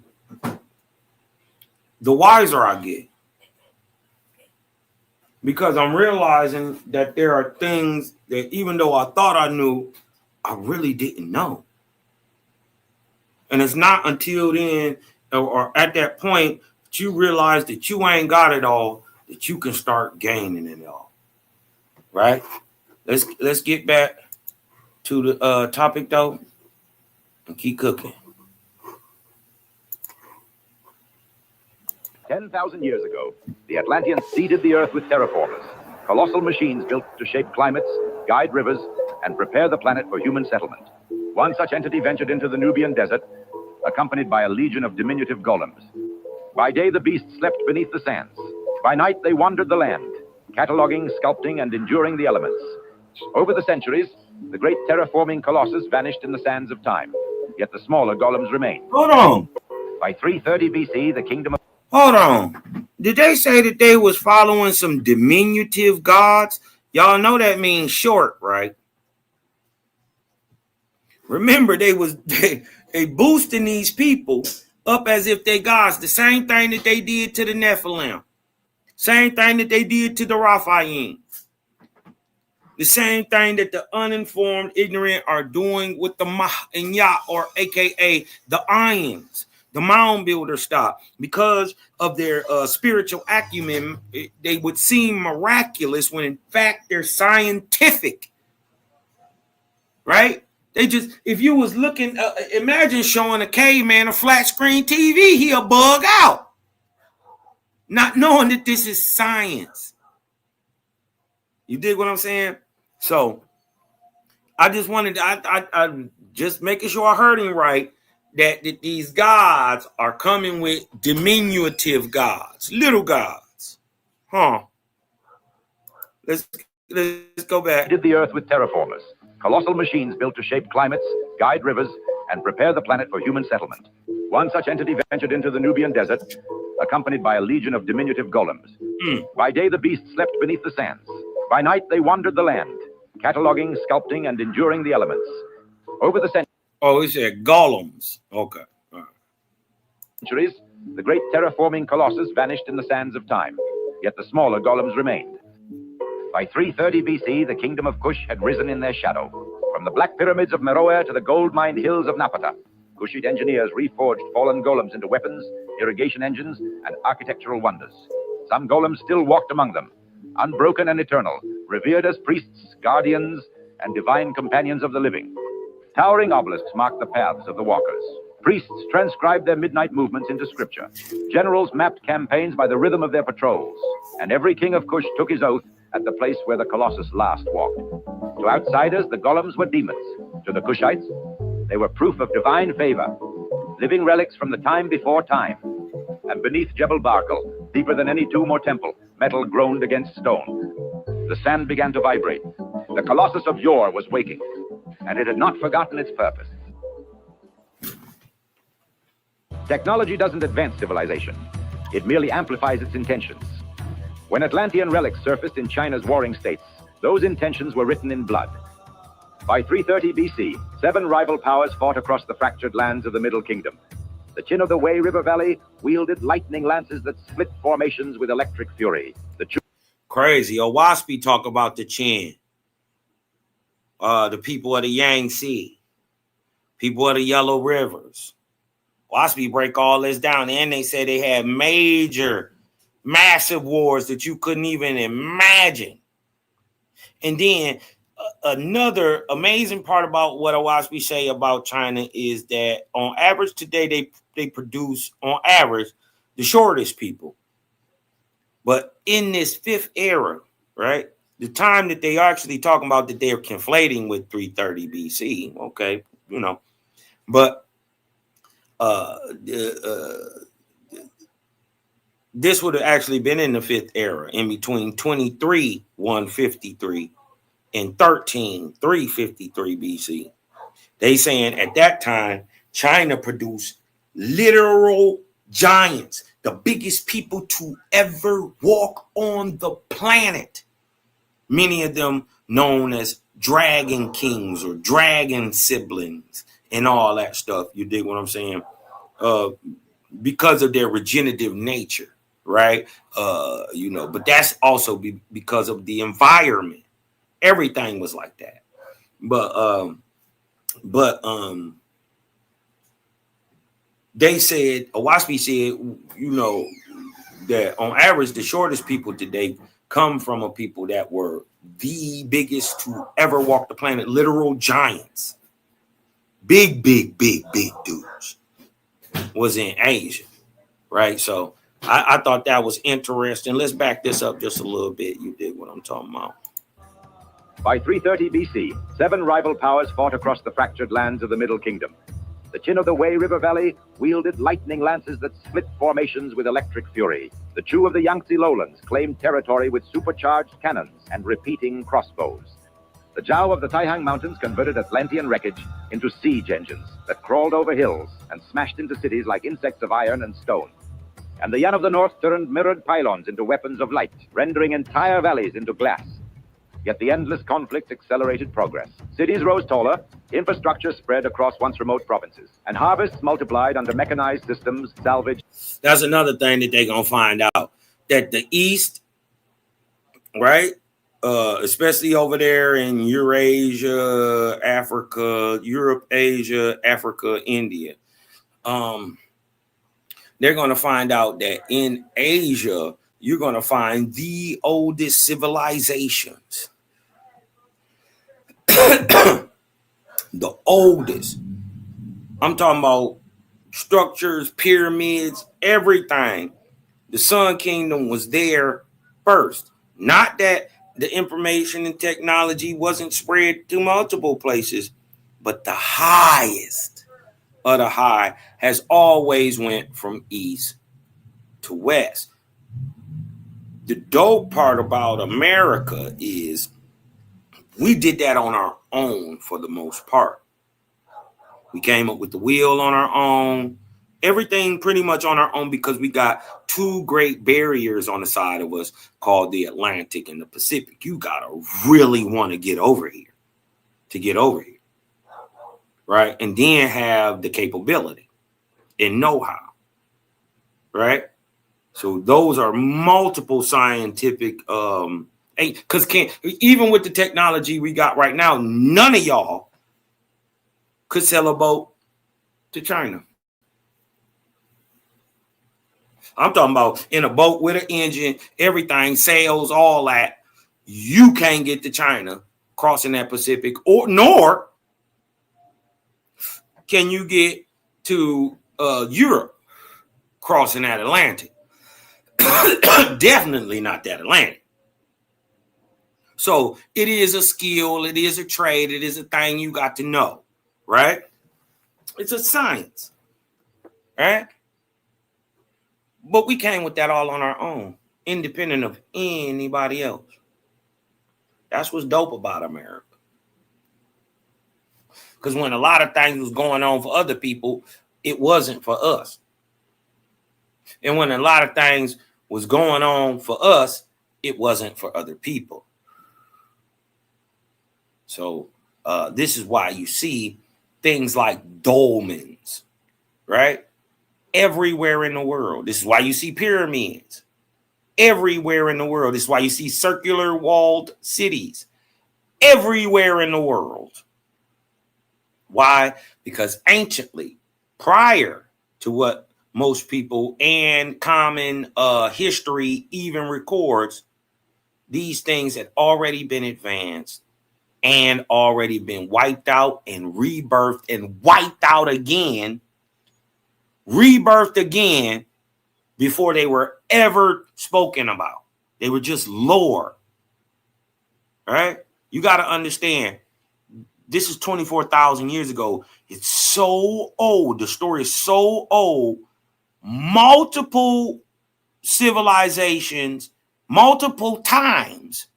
wiser I get. Because I'm realizing that there are things that even though I thought I knew, I really didn't know. And it's not until then or at that point that you realize that you ain't got it all, that you can start gaining it all. Right? Let's get back to the topic though and keep cooking. 10,000 years ago, the Atlanteans seeded the earth with terraformers, colossal machines built to shape climates, guide rivers, and prepare the planet for human settlement. One such entity ventured into the Nubian desert, accompanied by a legion of diminutive golems. By day, the beasts slept beneath the sands. By night, they wandered the land, cataloging, sculpting, and enduring the elements. Over the centuries, the great terraforming colossus vanished in the sands of time, yet the smaller golems remained. Hold on. By 330 BC, the kingdom of... Hold on. Did they say that they was following some diminutive gods? Y'all know that means short, right? Remember, they boosting these people up as if they gods. The same thing that they did to the Nephilim. Same thing that they did to the Raphaim. The same thing that the uninformed, ignorant are doing with the Mah and Yah, or aka the Ions. The mound builder stop, because of their spiritual acumen, they would seem miraculous when in fact they're scientific, right? They just, if you was looking, imagine showing a caveman a flat screen TV, he'll bug out, not knowing that this is science. You dig what I'm saying? So I just wanted, I just making sure I heard him right, that these gods are coming with diminutive gods, little gods. Huh. Let's go back. Did the Earth with terraformers, colossal machines built to shape climates, guide rivers, and prepare the planet for human settlement. One such entity ventured into the Nubian desert, accompanied by a legion of diminutive golems. By day, the beasts slept beneath the sands. By night, they wandered the land, cataloging, sculpting, and enduring the elements. Over the centuries. Oh, he said golems. Okay. All right. The great terraforming colossus vanished in the sands of time, yet the smaller golems remained. By 330 BC, the kingdom of Kush had risen in their shadow. From the black pyramids of Meroe to the gold-mined hills of Napata, Kushite engineers reforged fallen golems into weapons, irrigation engines, and architectural wonders. Some golems still walked among them, unbroken and eternal, revered as priests, guardians, and divine companions of the living. Towering obelisks marked the paths of the walkers. Priests transcribed their midnight movements into scripture. Generals mapped campaigns by the rhythm of their patrols. And every king of Kush took his oath at the place where the Colossus last walked. To outsiders, the golems were demons. To the Kushites, they were proof of divine favor, living relics from the time before time. And beneath Jebel Barkal, deeper than any tomb or temple, metal groaned against stone. The sand began to vibrate. The Colossus of yore was waking, and it had not forgotten its purpose. Technology doesn't advance civilization. It merely amplifies its intentions. When Atlantean relics surfaced in China's warring states, those intentions were written in blood. By 330 BC, 7 rival powers fought across the fractured lands of the Middle Kingdom. The Chin of the Wei River Valley wielded lightning lances that split formations with electric fury. Crazy. Owaspy talk about the Chin. The people of the Yangtze, people of the Yellow Rivers. Owaspy break all this down, and they say they had massive wars that you couldn't even imagine. And then another amazing part about what Owaspy say about China is that on average today they produce on average the shortest people. But in this fifth era, right, the time that they are actually talking about that they're conflating with 330 BC, okay, you know, but this would have actually been in the fifth era, in between 23,153 and 13,353 BC. They saying at that time, China produced literal giants, the biggest people to ever walk on the planet. Many of them known as dragon kings or dragon siblings and all that stuff. You dig what I'm saying? Because of their regenerative nature, right? You know, but that's also because of the environment. Everything was like that. But they said, Owaspy said, you know, that on average, the shortest people today come from a people that were the biggest to ever walk the planet, literal giants. Big dudes was in Asia, right? So I thought that was interesting. Let's back this up just a little bit. You dig what I'm talking about? By 330 BC, 7 rival powers fought across the fractured lands of the Middle Kingdom. The Chin of the Wei River Valley wielded lightning lances that split formations with electric fury. The Chu of the Yangtze lowlands claimed territory with supercharged cannons and repeating crossbows. The Zhao of the Taihang Mountains converted Atlantean wreckage into siege engines that crawled over hills and smashed into cities like insects of iron and stone. And the Yan of the North turned mirrored pylons into weapons of light, rendering entire valleys into glass. Yet the endless conflict accelerated progress. Cities rose taller, infrastructure spread across once remote provinces, and harvests multiplied under mechanized systems, salvage. That's another thing that they're going to find out, that the East, right, especially over there in Eurasia, Africa, Europe, Asia, Africa, India, they're going to find out that in Asia, you're going to find the oldest civilizations. The oldest. I'm talking about structures, pyramids, everything. The Sun Kingdom was there first. Not that the information and technology wasn't spread to multiple places, but the highest of the high has always went from east to west. The dope part about America is we did that on our own for the most part. We came up with the wheel on our own, everything pretty much on our own, because we got two great barriers on the side of us called the Atlantic and the Pacific. You got to really want to get over here to get over here, right? And then have the capability and know-how, right? So those are multiple scientific, because even with the technology we got right now, none of y'all could sell a boat to China. I'm talking about in a boat with an engine, everything, sails, all that. You can't get to China crossing that Pacific, nor can you get to Europe crossing that Atlantic. Definitely not that Atlantic. So it is a skill, it is a trade, it is a thing you got to know, right? It's a science, right? But we came with that all on our own, independent of anybody else. That's what's dope about America. Because when a lot of things was going on for other people, it wasn't for us. And when a lot of things was going on for us, it wasn't for other people. So this is why you see things like dolmens, right? Everywhere in the world. This is why you see pyramids everywhere in the world. This is why you see circular walled cities everywhere in the world. Why? Because anciently, prior to what most people and common history even records, these things had already been advanced and already been wiped out and rebirthed and wiped out again, rebirthed again before they were ever spoken about. They were just lore, right? You got to understand, this is 24,000 years ago. It's so old. The story is so old. Multiple civilizations, multiple times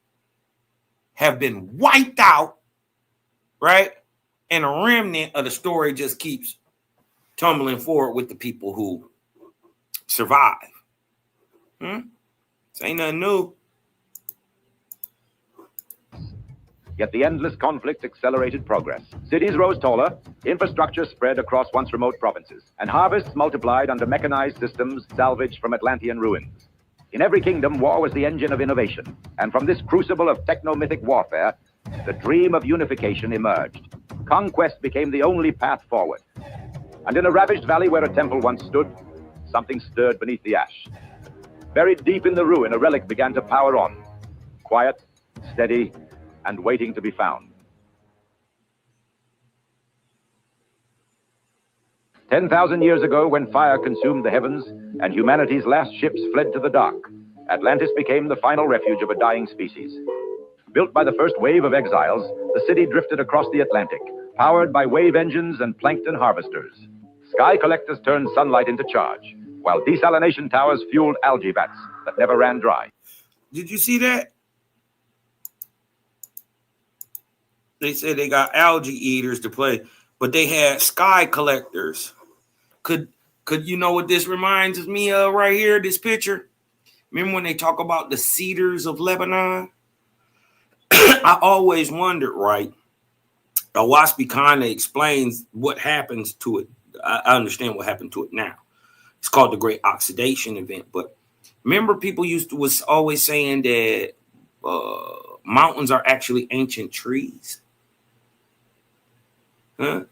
have been wiped out, right? And a remnant of the story just keeps tumbling forward with the people who survive. This ain't nothing new. Yet the endless conflict accelerated progress. Cities rose taller, infrastructure spread across once remote provinces, and harvests multiplied under mechanized systems salvaged from Atlantean ruins. In every kingdom, war was the engine of innovation, and from this crucible of techno-mythic warfare, the dream of unification emerged. Conquest became the only path forward. And in a ravaged valley where a temple once stood, something stirred beneath the ash. Buried deep in the ruin, a relic began to power on, quiet, steady, and waiting to be found. 10,000 years ago, when fire consumed the heavens and humanity's last ships fled to the dark, Atlantis became the final refuge of a dying species. Built by the first wave of exiles, the city drifted across the Atlantic, powered by wave engines and plankton harvesters. Sky collectors turned sunlight into charge, while desalination towers fueled algae vats that never ran dry. Did you see that? They said they got algae eaters to play, but they had sky collectors. Could you know what this reminds me of right here, this picture? Remember when they talk about the cedars of Lebanon? I always wondered, right? Owaspi kind of explains what happens to it. I understand what happened to it now. It's called the Great Oxidation Event. But remember, people was always saying that mountains are actually ancient trees. Huh?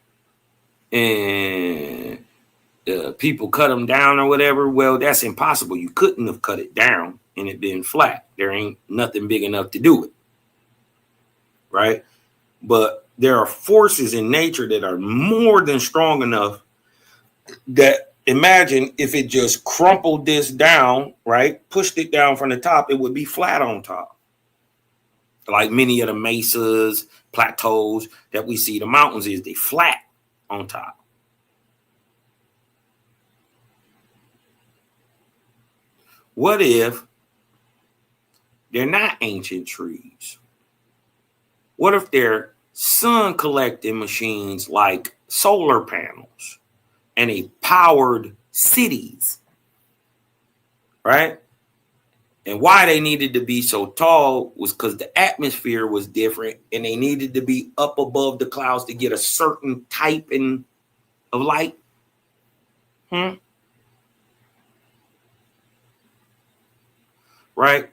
And people cut them down or whatever. Well, that's impossible. You couldn't have cut it down and it been flat. There ain't nothing big enough to do it. Right? But there are forces in nature that are more than strong enough that imagine if it just crumpled this down, right? Pushed it down from the top, it would be flat on top. like many of the mesas, plateaus that we see. The mountains is they flat on top. What if they're not ancient trees? What if they're sun collecting machines like solar panels and they powered cities, right? And why they needed to be so tall was because the atmosphere was different and they needed to be up above the clouds to get a certain type of light. Right?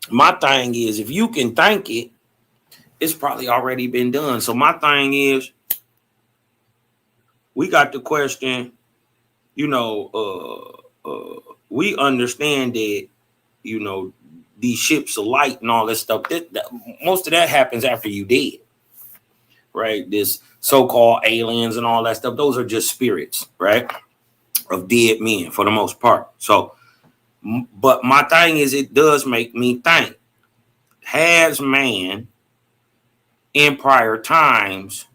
My thing is, if you can think it, it's probably already been done. So my thing is, we got the question, we understand that, these ships of light and all this stuff, that most of that happens after you dead, right? This so-called aliens and all that stuff, those are just spirits, right? Of dead men for the most part. So, but my thing is, it does make me think, has man in prior times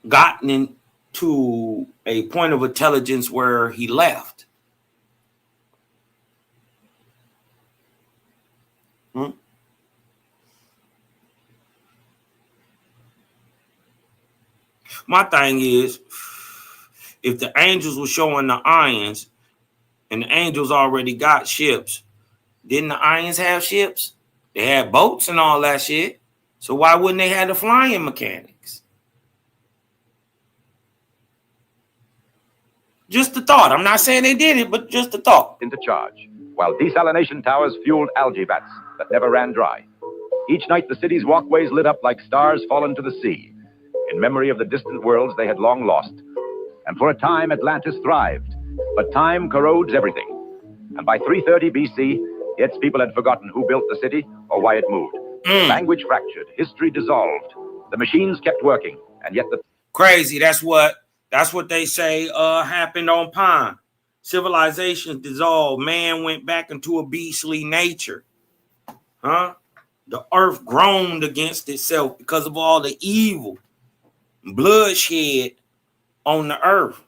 gotten into a point of intelligence where he left? My thing is, if the angels were showing the ions and the angels already got ships, didn't the ions have ships? They had boats and all that shit. So why wouldn't they have the flying mechanics? Just a thought. I'm not saying they did it, but just a thought. Into charge, while desalination towers fueled algae vats that never ran dry. Each night, the city's walkways lit up like stars fallen to the sea, in memory of the distant worlds they had long lost. And for a time, Atlantis thrived. But time corrodes everything. And by 330 BC, its people had forgotten who built the city or why it moved. Language fractured, history dissolved. The machines kept working, and yet the... Crazy, that's what they say happened on Pine. Civilizations dissolved. Man went back into a beastly nature. The earth groaned against itself because of all the evil, bloodshed on the earth.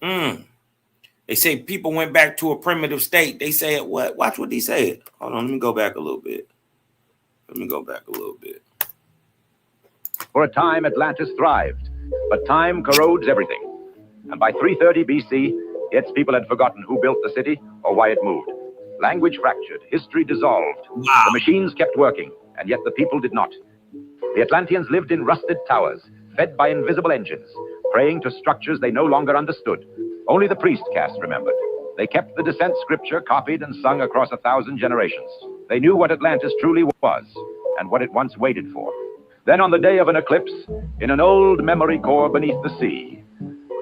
They say people went back to a primitive state. They said what? Watch what they said. Hold on, let me go back a little bit. For a time, Atlantis thrived, but time corrodes everything. And by 330 BC, its people had forgotten who built the city or why it moved. Language fractured, history dissolved. Wow. The machines kept working, and yet the people did not. The Atlanteans lived in rusted towers, fed by invisible engines, praying to structures they no longer understood. Only the priest caste remembered. They kept the descent scripture copied and sung across 1,000 generations. They knew what Atlantis truly was and what it once waited for. Then on the day of an eclipse, in an old memory core beneath the sea,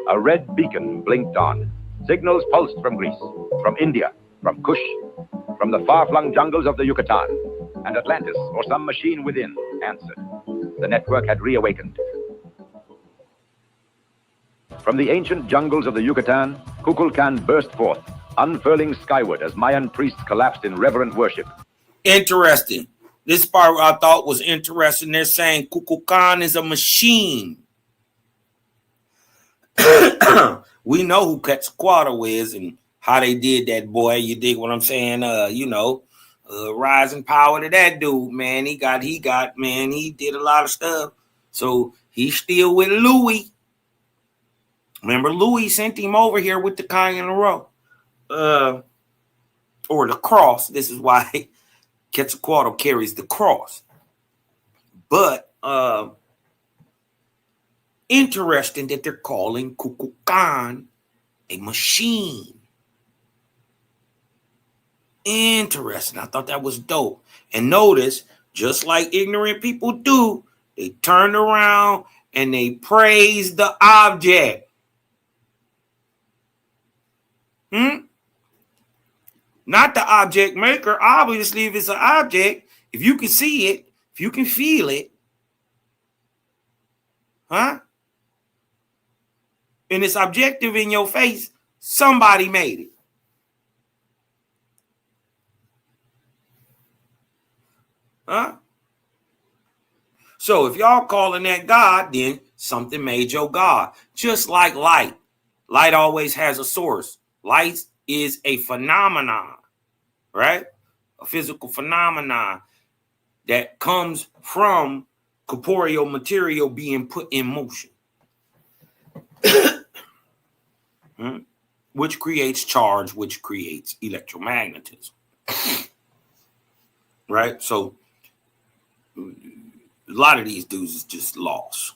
a red beacon blinked on. Signals pulsed from Greece, from India, from Kush, from the far-flung jungles of the Yucatan. And Atlantis, or some machine within, answered. The network had reawakened. From the ancient jungles of the Yucatan, Kukulkan burst forth, unfurling skyward as Mayan priests collapsed in reverent worship. Interesting. This part I thought was interesting. They're saying Kukulkan is a machine. We know who Quetzalcoatl is and how they did that, boy. You dig what I'm saying? Rising power to that dude, man. He did a lot of stuff. So he's still with Louis. Remember, Louis sent him over here with the kind in a row. Or the cross. This is why Quetzalcoatl carries the cross. But interesting that they're calling Kukulkan a machine. Interesting. I thought that was dope. And notice, just like ignorant people do, they turned around and they praised the object. Not the object maker. Obviously, if it's an object, if you can see it, if you can feel it, and it's objective in your face, somebody made it. Huh? So if y'all calling that God, then something made your God. Just like light. Light always has a source. Light is a phenomenon, right? A physical phenomenon that comes from corporeal material being put in motion, which creates charge, which creates electromagnetism, right? So a lot of these dudes is just lost.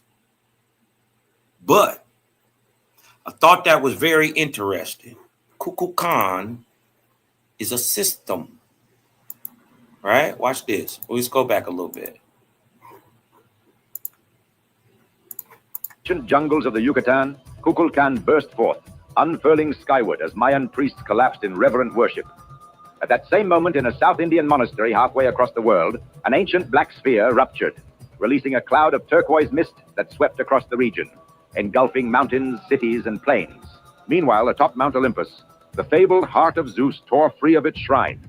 But I thought that was very interesting. Kukulkan is a system, right? Watch this. Let's go back a little bit. Ancient jungles of the Yucatan, Kukulkan burst forth, unfurling skyward as Mayan priests collapsed in reverent worship. At that same moment, in a South Indian monastery halfway across the world, an ancient black sphere ruptured, releasing a cloud of turquoise mist that swept across the region, engulfing mountains, cities, and plains. Meanwhile, atop Mount Olympus, the fabled heart of Zeus tore free of its shrine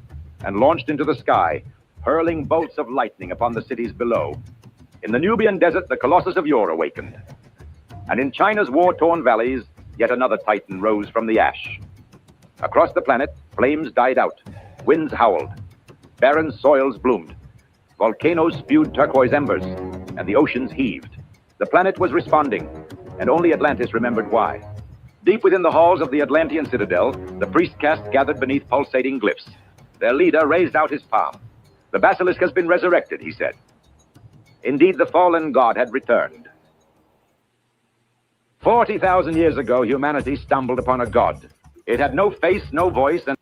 and launched into the sky, hurling bolts of lightning upon the cities below. In the Nubian desert, the Colossus of yore awakened. And in China's war-torn valleys, yet another titan rose from the ash. Across the planet, flames died out, winds howled, barren soils bloomed, volcanoes spewed turquoise embers, and the oceans heaved. The planet was responding, and only Atlantis remembered why. Deep within the halls of the Atlantean citadel, the priest caste gathered beneath pulsating glyphs. Their leader raised out his palm. The basilisk has been resurrected, he said. Indeed, the fallen god had returned. 40,000 years ago, humanity stumbled upon a god. It had no face, no voice, and...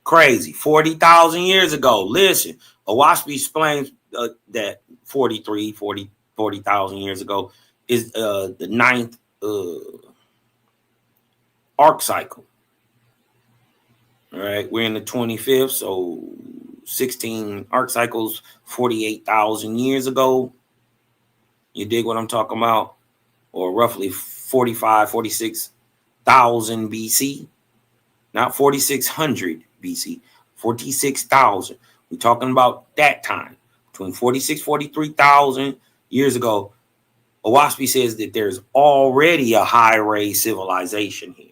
Crazy. 40,000 years ago. Listen, Owaspy explains that 40,000 years ago is the ninth arc cycle. All right, we're in the 25th, so 16 arc cycles, 48,000 years ago. You dig what I'm talking about? Or roughly 46,000 BC. Not 4,600 BC, 46,000. We're talking about that time. Between 43,000 years ago, Owaspy says that there's already a high-raised civilization here.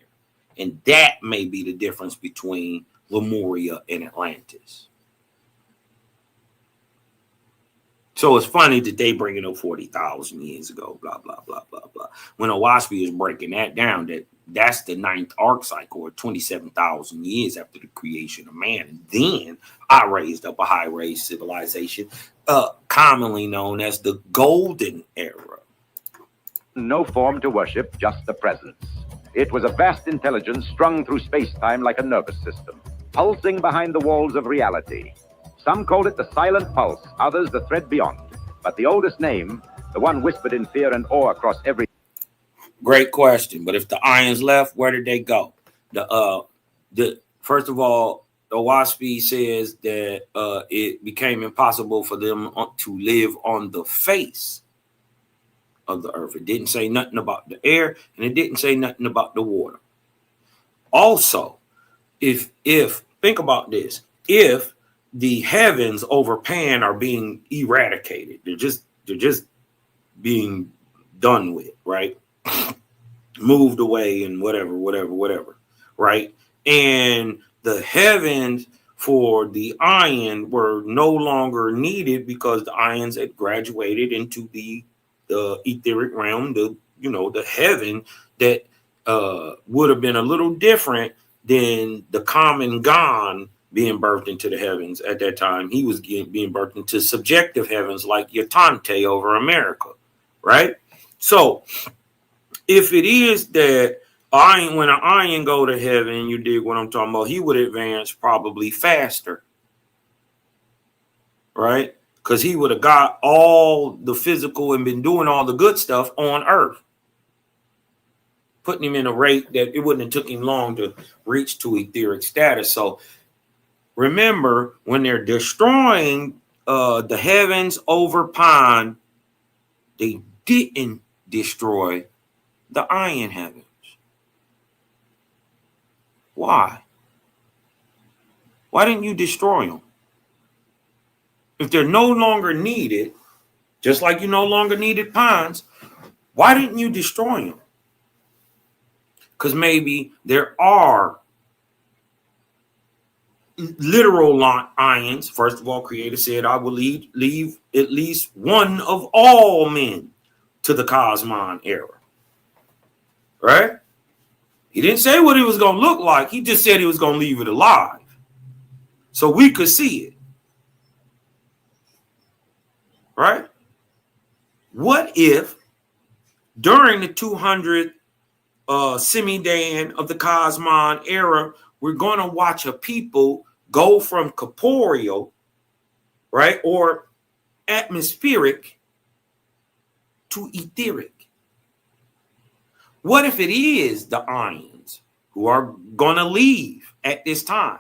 And that may be the difference between Lemuria and Atlantis. So it's funny that they bring it up 40,000 years ago, blah, blah, blah, blah, blah. When Owaspy is breaking that down, that's the ninth arc cycle, or 27,000 years after the creation of man. And then I raised up a high-raised civilization, commonly known as the Golden Era. No form to worship, just the presence. It was a vast intelligence strung through space-time like a nervous system, pulsing behind the walls of reality. Some called it the silent pulse, others the thread beyond. But the oldest name, the one whispered in fear and awe across every... Great question. But if the ions left, where did they go? First of all, Owaspy says that it became impossible for them to live on the face of the earth. It didn't say nothing about the air, and it didn't say nothing about the water. Also, if think about this, if the heavens over Pan are being eradicated, they're just being done with, right? Moved away and whatever, right? And the heavens for the ion were no longer needed because the ions had graduated into the etheric realm, the heaven that would have been a little different than the common Gon being birthed into the heavens at that time. He was being birthed into subjective heavens like Yatante over America, right? So if it is that when an ion go to heaven, you dig what I'm talking about, he would advance probably faster, right? Because he would have got all the physical and been doing all the good stuff on Earth, putting him in a rate that it wouldn't have took him long to reach to etheric status. So remember, when they're destroying the heavens over Pan, they didn't destroy the iron heavens. Why? Why didn't you destroy them? If they're no longer needed, just like you no longer needed pines, why didn't you destroy them? Because maybe there are literal ions. First of all, Creator said, I will leave at least one of all men to the Cosmon era. Right? He didn't say what it was going to look like. He just said he was going to leave it alive so we could see it. Right? What if during the 200 Semidan of the Cosmon era, we're going to watch a people go from corporeal, right, or atmospheric to etheric? What if it is the ions who are going to leave at this time,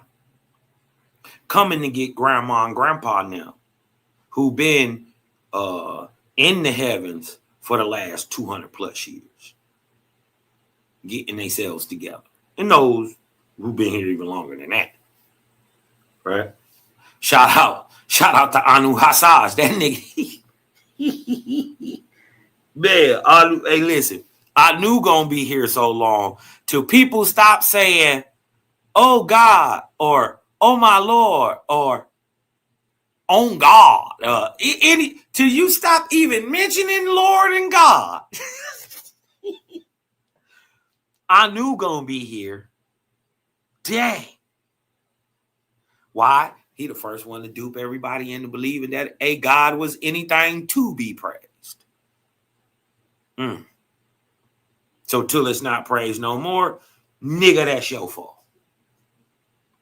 coming to get grandma and grandpa now, who've been in the heavens for the last 200 plus years, getting themselves together, and those who've been here even longer than that, right? Shout out to Anu Hassaj, that nigga. Man, Anu, hey, listen, I knew gonna be here so long till people stop saying, "Oh God," or "Oh my Lord," or "On God," till you stop even mentioning Lord and God. I knew gonna be here. Dang. Why? He the first one to dupe everybody into believing that a God was anything to be praised. So till it's not praised no more, nigga, that's your fault.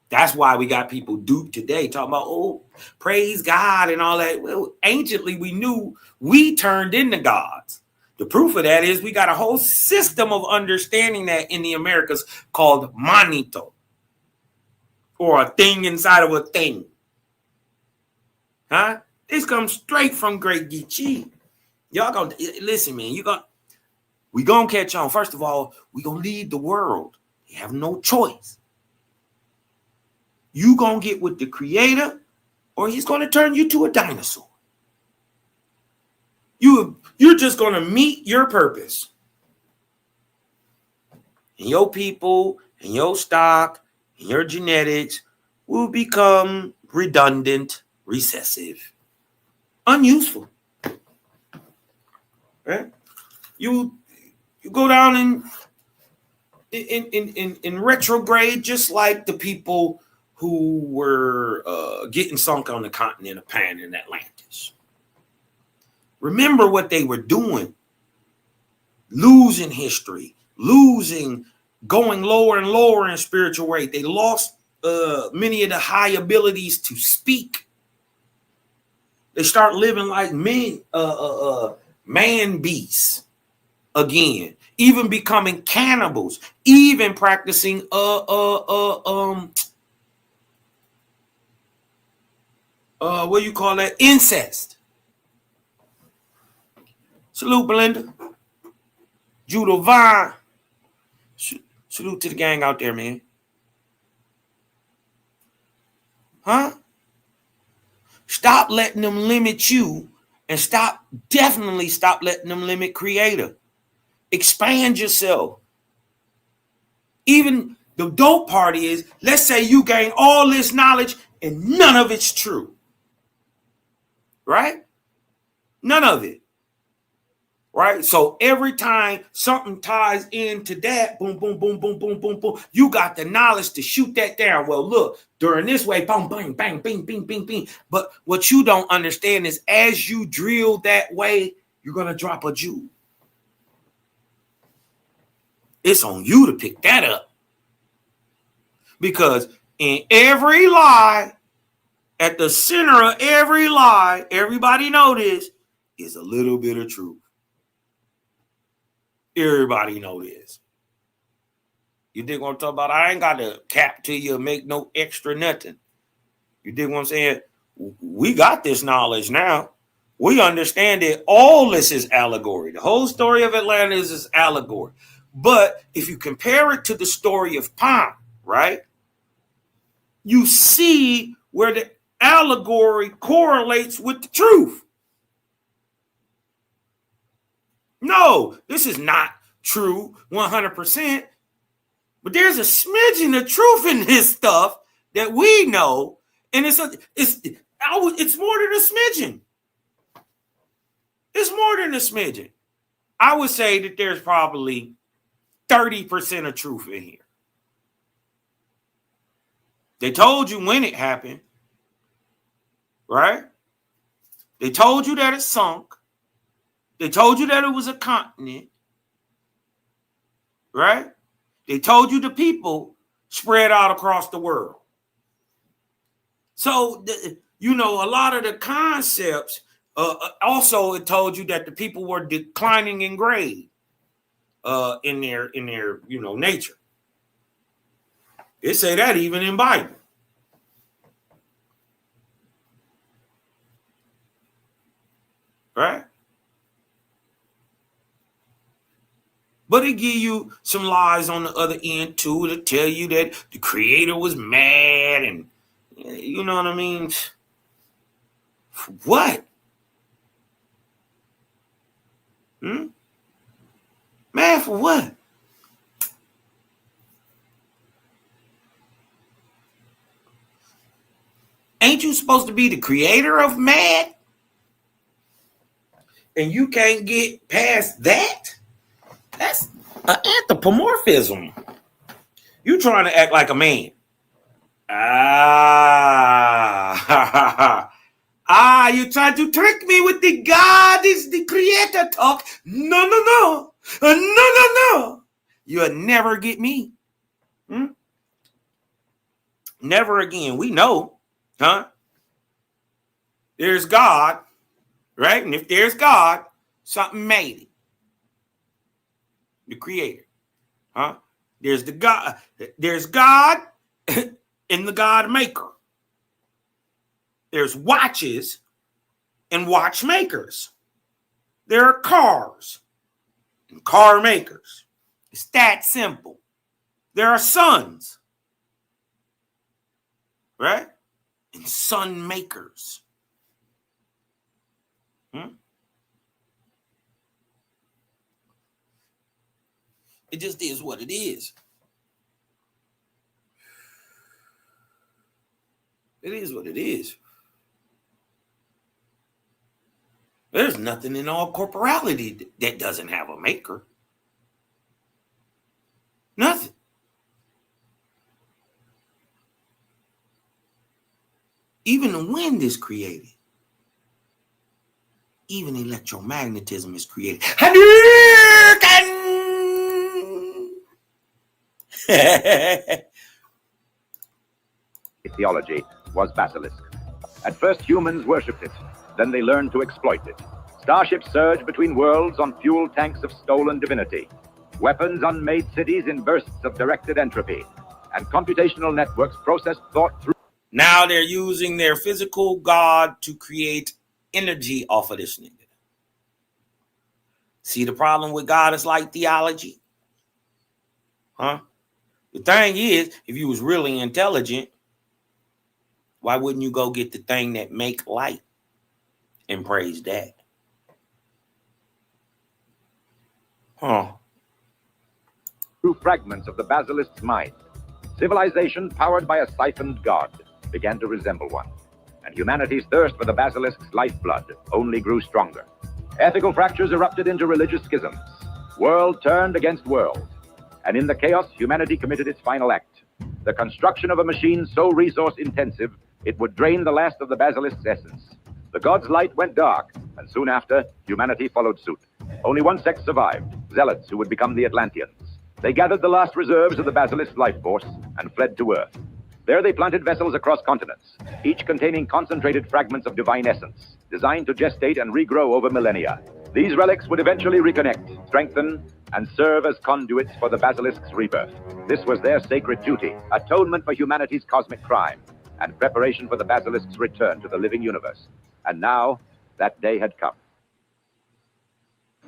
That's why we got people duped today talking about, oh, praise God and all that. Well, anciently, we knew we turned into gods. The proof of that is we got a whole system of understanding that in the Americas called manito, or a thing inside of a thing. Huh? This comes straight from Great Geechee. Y'all gonna listen, man. We gonna catch on. First of all, we gonna lead the world. You have no choice. You gonna get with the Creator, or he's gonna turn you to a dinosaur. You're just gonna meet your purpose. And your people and your stock and your genetics will become redundant, recessive, unuseful. Right? You go down in retrograde, just like the people who were getting sunk on the continent of Pan and Atlantis. Remember what they were doing. Losing history, going lower and lower in spiritual rate. They lost many of the high abilities to speak. They start living like men, man beasts again, even becoming cannibals, even practicing what do you call that? Incest. Salute, Belinda. Judah Vine. Salute to the gang out there, man. Huh? Stop letting them limit you, and definitely stop letting them limit Creator. Expand yourself. Even the dope part is, let's say you gain all this knowledge and none of it's true. Right? None of it. Right? So every time something ties into that, boom, boom, boom, boom, boom, boom, boom, you got the knowledge to shoot that down. Well, look, during this way, boom, bang, bang, bing, bing, bing, bing. But what you don't understand is as you drill that way, you're going to drop a jewel. It's on you to pick that up. Because in every lie, at the center of every lie, everybody know this, is a little bit of truth. Everybody know this. You dig what I'm talking about? I ain't got to cap to you, make no extra nothing. You dig what I'm saying? We got this knowledge now. We understand that all this is allegory. The whole story of Atlantis is allegory. But if you compare it to the story of Pan, right? You see where allegory correlates with the truth. No, this is not true 100%, but there's a smidgen of truth in this stuff that we know, and it's more than a smidgen. It's more than a smidgen. I would say that there's probably 30% of truth in here. They told you when it happened, right? They told you that it sunk. They told you that it was a continent, right? They told you the people spread out across the world. So, a lot of the concepts, also it told you that the people were declining in grade in their nature. It say that even in Bible. Right? But it give you some lies on the other end too to tell you that the creator was mad and you know what I mean? For what? Mad for what? Ain't you supposed to be the creator of mad? And you can't get past that? That's an anthropomorphism. You trying to act like a man. You tried to trick me with the God is the creator talk. No. You'll never get me. Never again. We know, huh? There's God, right? And if there's God, something made it. The creator, huh? There's the God. There's God and the God maker. There's watches and watchmakers. There are cars and car makers. It's that simple. There are suns, right? And sun makers. It just is what it is. It is what it is. There's nothing in all corporality that doesn't have a maker. Nothing. Even the wind is created. Even electromagnetism is created. Theology was basilisk. At first, humans worshipped it. Then they learned to exploit it. Starships surged between worlds on fuel tanks of stolen divinity. Weapons unmade cities in bursts of directed entropy. And computational networks processed thought through. Now they're using their physical God to create energy off of this nigga. See the problem with God is like theology? Huh? The thing is, if you was really intelligent, why wouldn't you go get the thing that make light and praise that? Huh? Through fragments of the basilisk's mind, civilization powered by a siphoned god began to resemble one, and humanity's thirst for the basilisk's lifeblood only grew stronger. Ethical fractures erupted into religious schisms. World turned against world, and in the chaos, humanity committed its final act: the construction of a machine so resource-intensive it would drain the last of the basilisk's essence. The god's light went dark, and soon after, humanity followed suit. Only one sect survived, zealots who would become the Atlanteans. They gathered the last reserves of the basilisk's life force and fled to Earth. There they planted vessels across continents, each containing concentrated fragments of divine essence, designed to gestate and regrow over millennia. These relics would eventually reconnect, strengthen, and serve as conduits for the basilisk's rebirth. This was their sacred duty, atonement for humanity's cosmic crime, and preparation for the basilisk's return to the living universe. And now, that day had come.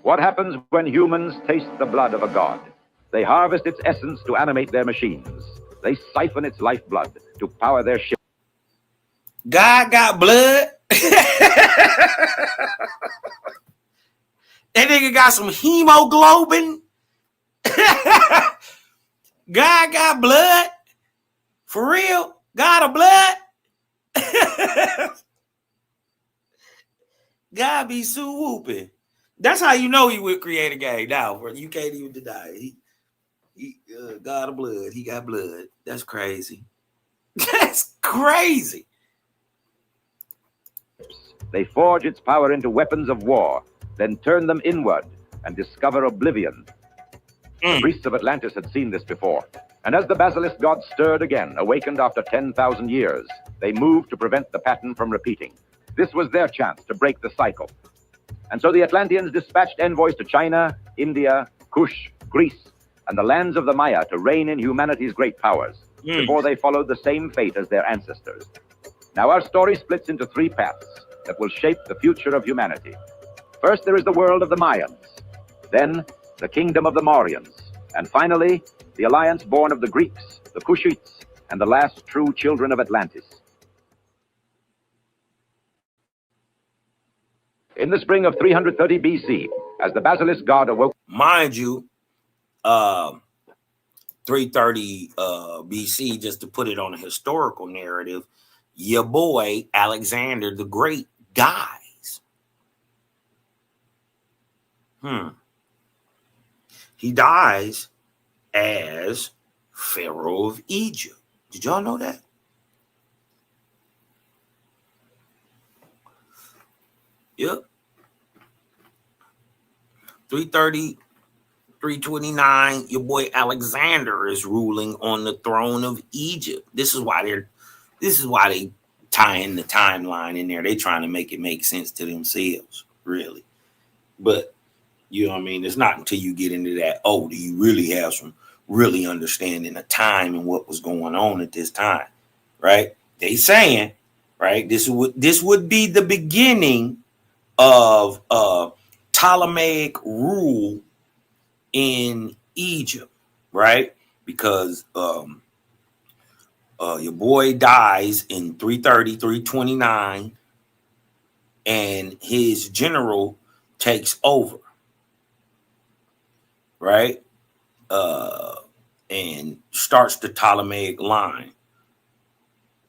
What happens when humans taste the blood of a god? They harvest its essence to animate their machines. They siphon its lifeblood to power their ships. God got blood. That nigga got some hemoglobin. God got blood. For real? God of blood? God be so whooping. That's how you know he would create a game now. Bro. You can't even deny it. He God of blood. He got blood. That's crazy. That's crazy. They forge its power into weapons of war, then turn them inward and discover oblivion. The priests of Atlantis had seen this before. And as the basilisk gods stirred again, awakened after 10,000 years, they moved to prevent the pattern from repeating. This was their chance to break the cycle. And so the Atlanteans dispatched envoys to China, India, Kush, Greece, and the lands of the Maya to reign in humanity's great powers, before they followed the same fate as their ancestors. Now our story splits into three paths that will shape the future of humanity. First, there is the world of the Mayans, then the kingdom of the Mauryans, and finally, the alliance born of the Greeks, the Kushites, and the last true children of Atlantis. In the spring of 330 BC, as the basilisk god awoke... Mind you, 330 BC, just to put it on a historical narrative, your boy Alexander the Great dies. He dies as Pharaoh of Egypt. Did y'all know that? Yep. 330, 329, your boy Alexander is ruling on the throne of Egypt. This is why they tie in the timeline in there. They trying to make it make sense to themselves, really. But you know what I mean? It's not until you get into that, do you really have some really understanding of time and what was going on at this time, right? They saying, right, this would be the beginning of Ptolemaic rule in Egypt, right? Because your boy dies in 330, 329, and his general takes over, right? And starts the Ptolemaic line.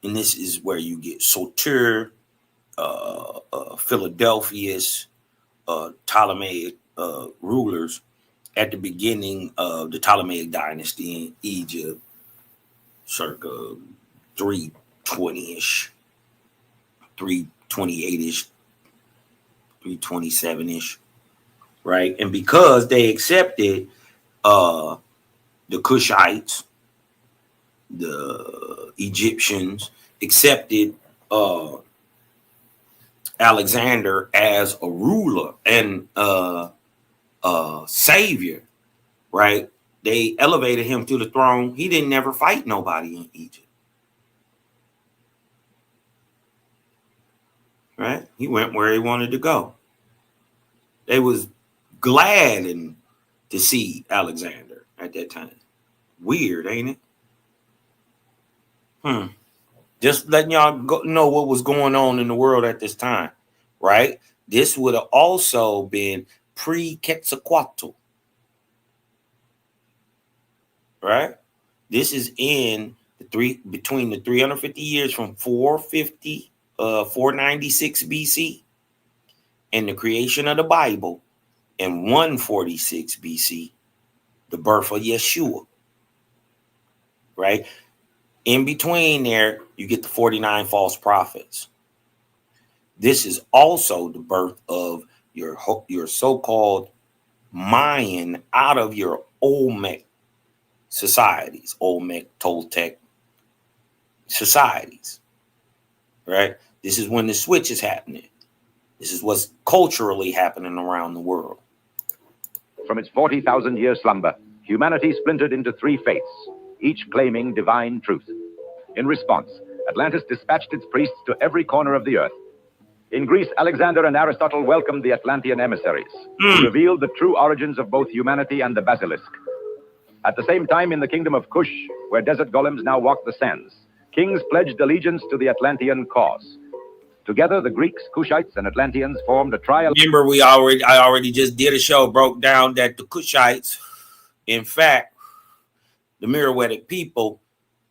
And this is where you get Soter, Philadelphus, Ptolemaic rulers at the beginning of the Ptolemaic dynasty in Egypt, circa 320-ish, 328-ish, 327-ish, right? And because they accepted the Kushites, the Egyptians accepted Alexander as a ruler and savior, right? They elevated him to the throne. He didn't never fight nobody in Egypt, right? He went where he wanted to go. They was glad to see Alexander at that time. Weird, ain't it? Just letting y'all know what was going on in the world at this time, right? This would have also been pre-Quetzalcoatl, right? This is in between the 350 years from 496 BC and the creation of the Bible, and 146 BC, the birth of Yeshua, right? In between there, you get the 49 false prophets. This is also the birth of your so-called Mayan out of your Olmec societies, Olmec, Toltec societies, right? This is when the switch is happening. This is what's culturally happening around the world. From its 40,000-year slumber, humanity splintered into three faiths, each claiming divine truth. In response, Atlantis dispatched its priests to every corner of the earth. In Greece, Alexander and Aristotle welcomed the Atlantean emissaries, who revealed the true origins of both humanity and the basilisk. At the same time, in the kingdom of Kush, where desert golems now walk the sands, Kings pledged allegiance to the Atlantean cause. Together, the Greeks, Cushites, and Atlanteans formed a Remember, I already just did a show, broke down that the Cushites, in fact, the Meroitic people,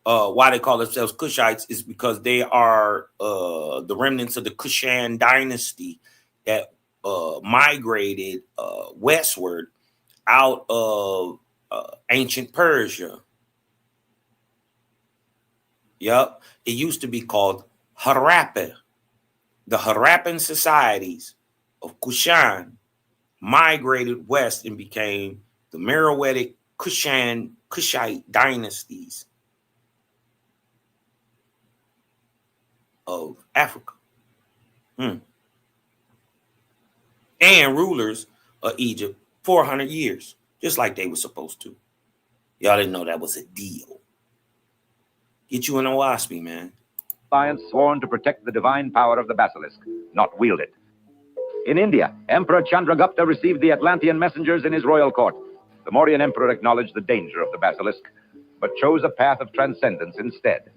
why they call themselves Cushites is because they are the remnants of the Kushan dynasty that migrated westward out of ancient Persia. Yep, it used to be called Harappa. The Harappan societies of Kushan migrated west and became the Meroitic Kushite dynasties of Africa. And rulers of Egypt 400 years, just like they were supposed to. Y'all didn't know that was a deal. Get you an Owaspy, man. alliance sworn to protect the divine power of the basilisk, not wield it. In India, Emperor Chandragupta received the Atlantean messengers in his royal court. The Mauryan emperor acknowledged the danger of the basilisk, but chose a path of transcendence instead.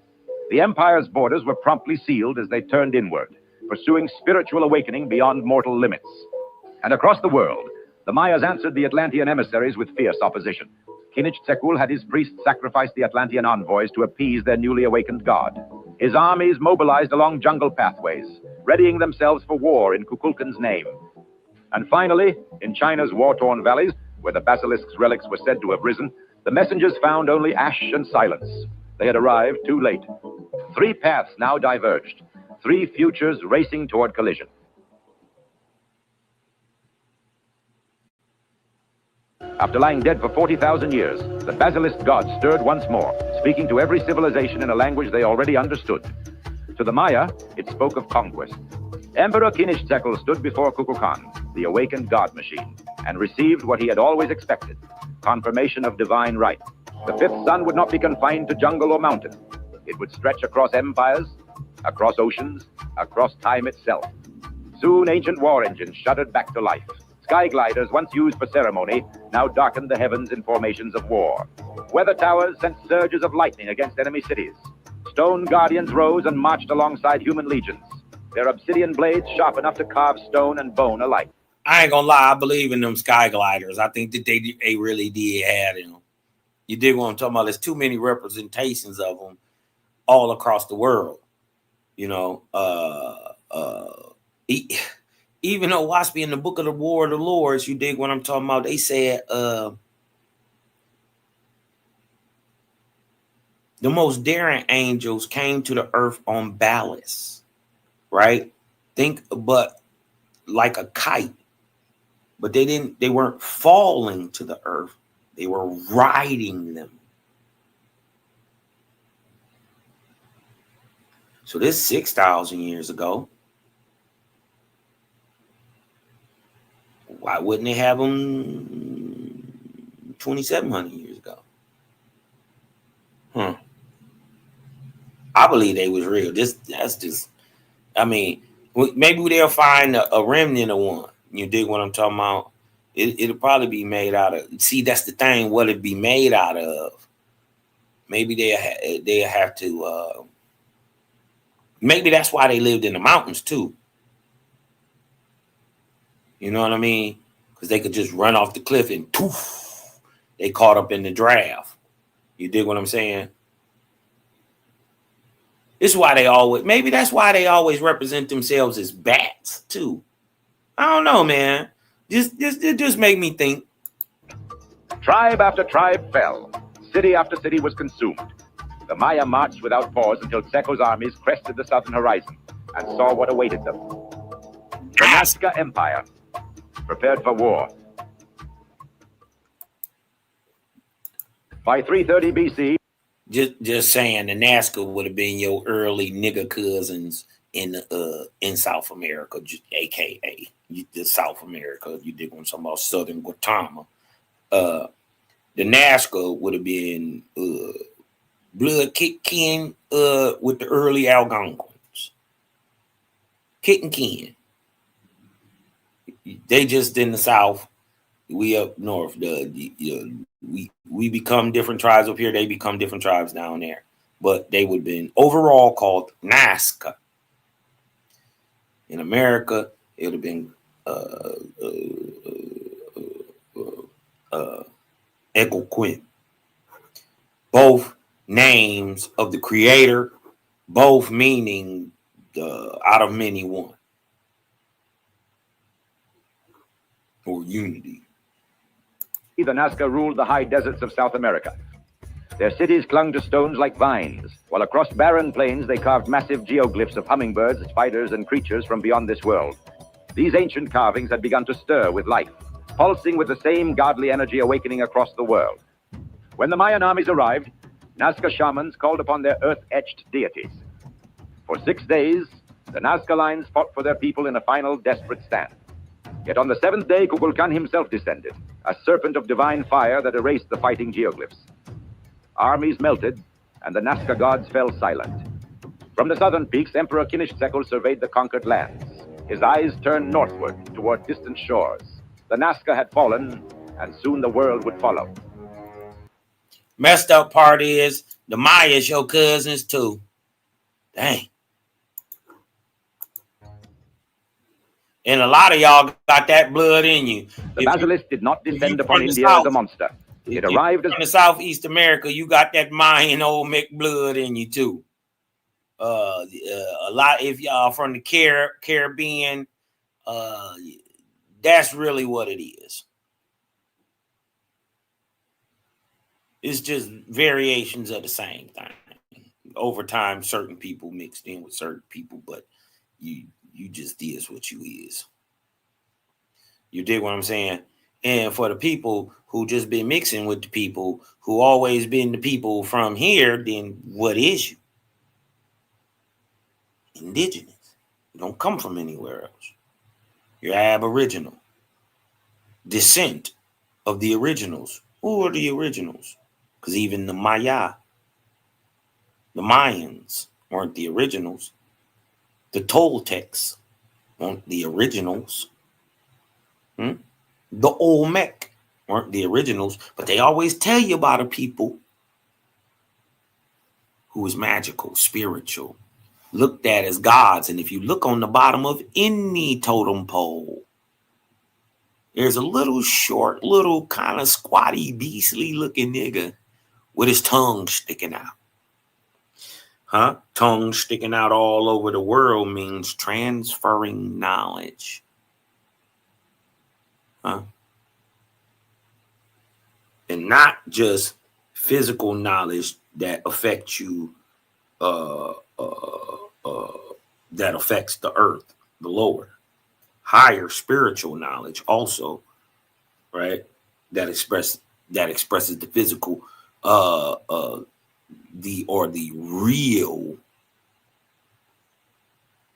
The empire's borders were promptly sealed as they turned inward, pursuing spiritual awakening beyond mortal limits. And across the world, the Mayas answered the Atlantean emissaries with fierce opposition. Kinich had his priests sacrifice the Atlantean envoys to appease their newly awakened god. His armies mobilized along jungle pathways, readying themselves for war in Kukulkan's name. And finally, in China's war-torn valleys, where the basilisk's relics were said to have risen, the messengers found only ash and silence. They had arrived too late. 3 paths now diverged, 3 futures racing toward collision. After lying dead for 40,000 years, the basilisk god stirred once more, speaking to every civilization in a language they already understood. To the Maya, it spoke of conquest. Emperor Kinich stood before Kukulkan, the awakened god machine, and received what he had always expected, confirmation of divine right. The 5th sun would not be confined to jungle or mountain. It would stretch across empires, across oceans, across time itself. Soon ancient war engines shuddered back to life. Sky gliders, once used for ceremony, now darkened the heavens in formations of war. Weather towers sent surges of lightning against enemy cities. Stone guardians rose and marched alongside human legions, their obsidian blades sharp enough to carve stone and bone alike. I ain't gonna lie, I believe in them sky gliders. I think that they really did have them. You dig what I'm talking about? There's too many representations of them all across the world. You know, even though Waspy in the Book of the War of the Lords, you dig what I'm talking about? They said the most daring angels came to the earth on ballast, right? But like a kite. But they weren't falling to the earth. They were riding them. So this 6,000 years ago. Why wouldn't they have them 2,700 years ago? I believe they was real. That's just, I mean, maybe they'll find a remnant of one. You dig what I'm talking about? It'll probably be made out of. See, that's the thing. What it'd be made out of? Maybe they'll have to. Maybe that's why they lived in the mountains too. You know what I mean? Because they could just run off the cliff and poof, they caught up in the draft. You dig what I'm saying? This is why maybe that's why they always represent themselves as bats too. I don't know, man. It just made me think. Tribe after tribe fell. City after city was consumed. The Maya marched without pause until Tseko's armies crested the southern horizon and saw what awaited them. The Nazca Empire prepared for war. By 330 BC, just saying, the Nazca would have been your early nigger cousins in South America, aka the South America. You dig what I'm talking about? Southern Guatemala. The Nazca would have been blood kin with the early Algonquins. Kit and kin. They just in the South. We up north. We become different tribes up here. They become different tribes down there. but they would have been overall called Nazca. In America, it would have been Equoquin. Both names of the creator, both meaning out of many one, or unity. The Nazca ruled the high deserts of South America. Their cities clung to stones like vines, while across barren plains they carved massive geoglyphs of hummingbirds, spiders, and creatures from beyond this world. These ancient carvings had begun to stir with life, pulsing with the same godly energy awakening across the world. When the Mayan armies arrived, Nazca shamans called upon their earth-etched deities. For 6 days, the Nazca lines fought for their people in a final desperate stand. Yet on the 7th day, Kukulkan himself descended, a serpent of divine fire that erased the fighting geoglyphs. Armies melted, and the Nazca gods fell silent. From the southern peaks, Emperor Kinishsekul surveyed the conquered lands. His eyes turned northward toward distant shores. The Nazca had fallen, and soon the world would follow. Messed up part is the Mayas your cousins too. Dang. And a lot of y'all got that blood in you. The basilisk did not descend upon India as a monster. It arrived as... In the Southeast America, you got that Mayan old Mick blood in you too. A lot, if y'all from the Caribbean, that's really what it is. It's just variations of the same thing. Over time, certain people mixed in with certain people, but you just is what you is. You dig what I'm saying? And for the people who just been mixing with the people who always been the people from here, then what is you? Indigenous. You don't come from anywhere else. You're aboriginal. Descent of the originals. Who are the originals? Because even the Mayans weren't the originals. The Toltecs weren't the originals. The Olmec weren't the originals, but they always tell you about a people who is magical, spiritual, looked at as gods. And if you look on the bottom of any totem pole, there's a little short, little kind of squatty, beastly looking nigga with his tongue sticking out. Tongue sticking out all over the world means transferring knowledge. And not just physical knowledge that affects you, that affects the earth, the lower. Higher spiritual knowledge also, right? That expresses the physical, the real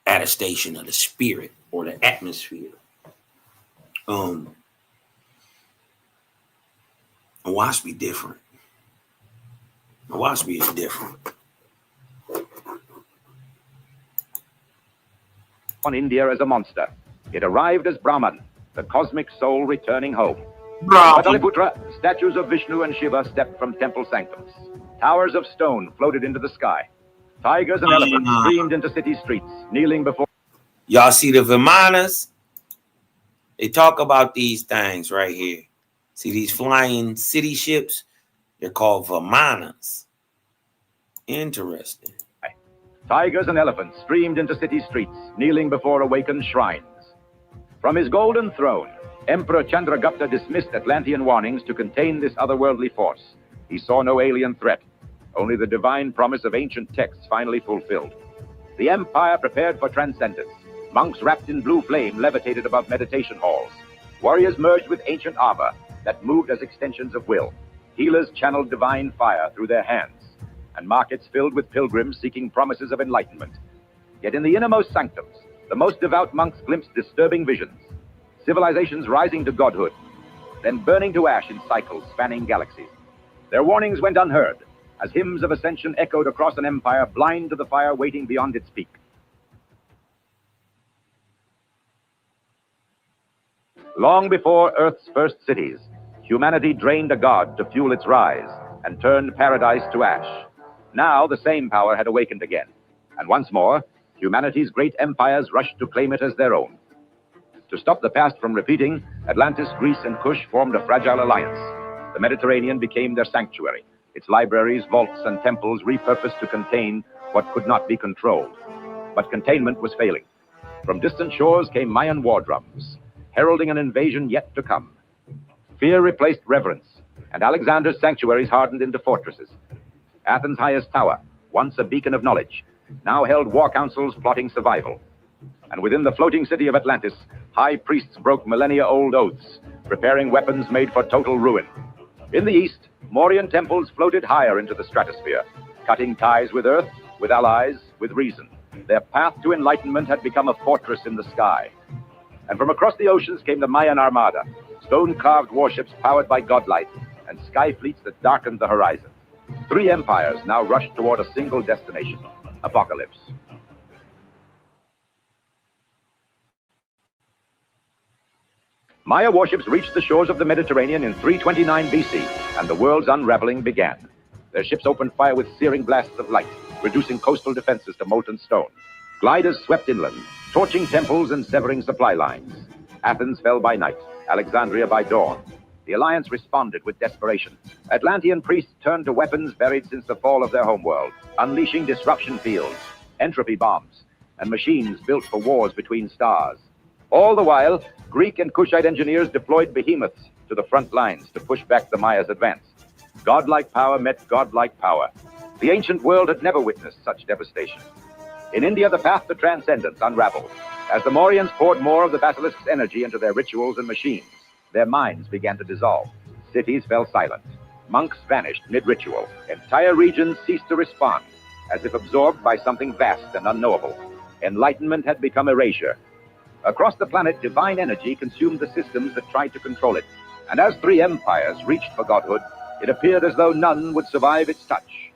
attestation of the spirit or the atmosphere. Owaski different. Owaski is different. On India as a monster. It arrived as Brahman, the cosmic soul returning home. Brahman. Pataliputra, statues of Vishnu and Shiva stepped from temple sanctums. Towers of stone floated into the sky. Tigers and elephants streamed into city streets, kneeling before... Y'all see the Vimanas? They talk about these things right here. See these flying city ships? They're called Vimanas. Interesting. Tigers and elephants streamed into city streets, kneeling before awakened shrines. From his golden throne, Emperor Chandragupta dismissed Atlantean warnings to contain this otherworldly force. He saw no alien threat, only the divine promise of ancient texts finally fulfilled. The empire prepared for transcendence. Monks wrapped in blue flame levitated above meditation halls. Warriors merged with ancient armor that moved as extensions of will. Healers channeled divine fire through their hands, and markets filled with pilgrims seeking promises of enlightenment. Yet in the innermost sanctums, the most devout monks glimpsed disturbing visions. Civilizations rising to godhood, then burning to ash in cycles spanning galaxies. Their warnings went unheard, as hymns of ascension echoed across an empire blind to the fire waiting beyond its peak. Long before Earth's first cities, humanity drained a god to fuel its rise and turned paradise to ash. Now the same power had awakened again, and once more, humanity's great empires rushed to claim it as their own. To stop the past from repeating, Atlantis, Greece, and Kush formed a fragile alliance. The Mediterranean became their sanctuary, its libraries, vaults, and temples repurposed to contain what could not be controlled. But containment was failing. From distant shores came Mayan war drums, heralding an invasion yet to come. Fear replaced reverence, and Alexander's sanctuaries hardened into fortresses. Athens' highest tower, once a beacon of knowledge, now held war councils plotting survival. And within the floating city of Atlantis, high priests broke millennia-old oaths, preparing weapons made for total ruin. In the east, Mauryan temples floated higher into the stratosphere, cutting ties with Earth, with allies, with reason. Their path to enlightenment had become a fortress in the sky. And from across the oceans came the Mayan Armada, stone-carved warships powered by godlight, and sky fleets that darkened the horizon. Three empires now rushed toward a single destination: apocalypse. Maya warships reached the shores of the Mediterranean in 329 BC, and the world's unraveling began. Their ships opened fire with searing blasts of light, reducing coastal defenses to molten stone. Gliders swept inland, torching temples and severing supply lines. Athens fell by night, Alexandria by dawn. The alliance responded with desperation. Atlantean priests turned to weapons buried since the fall of their homeworld, unleashing disruption fields, entropy bombs, and machines built for wars between stars. All the while, Greek and Kushite engineers deployed behemoths to the front lines to push back the Maya's advance. Godlike power met godlike power. The ancient world had never witnessed such devastation. In India, the path to transcendence unraveled. As the Mauryans poured more of the basilisk's energy into their rituals and machines, their minds began to dissolve. Cities fell silent. Monks vanished mid-ritual. Entire regions ceased to respond, as if absorbed by something vast and unknowable. Enlightenment had become erasure. Across the planet, divine energy consumed the systems that tried to control it. And as three empires reached for godhood, it appeared as though none would survive its touch.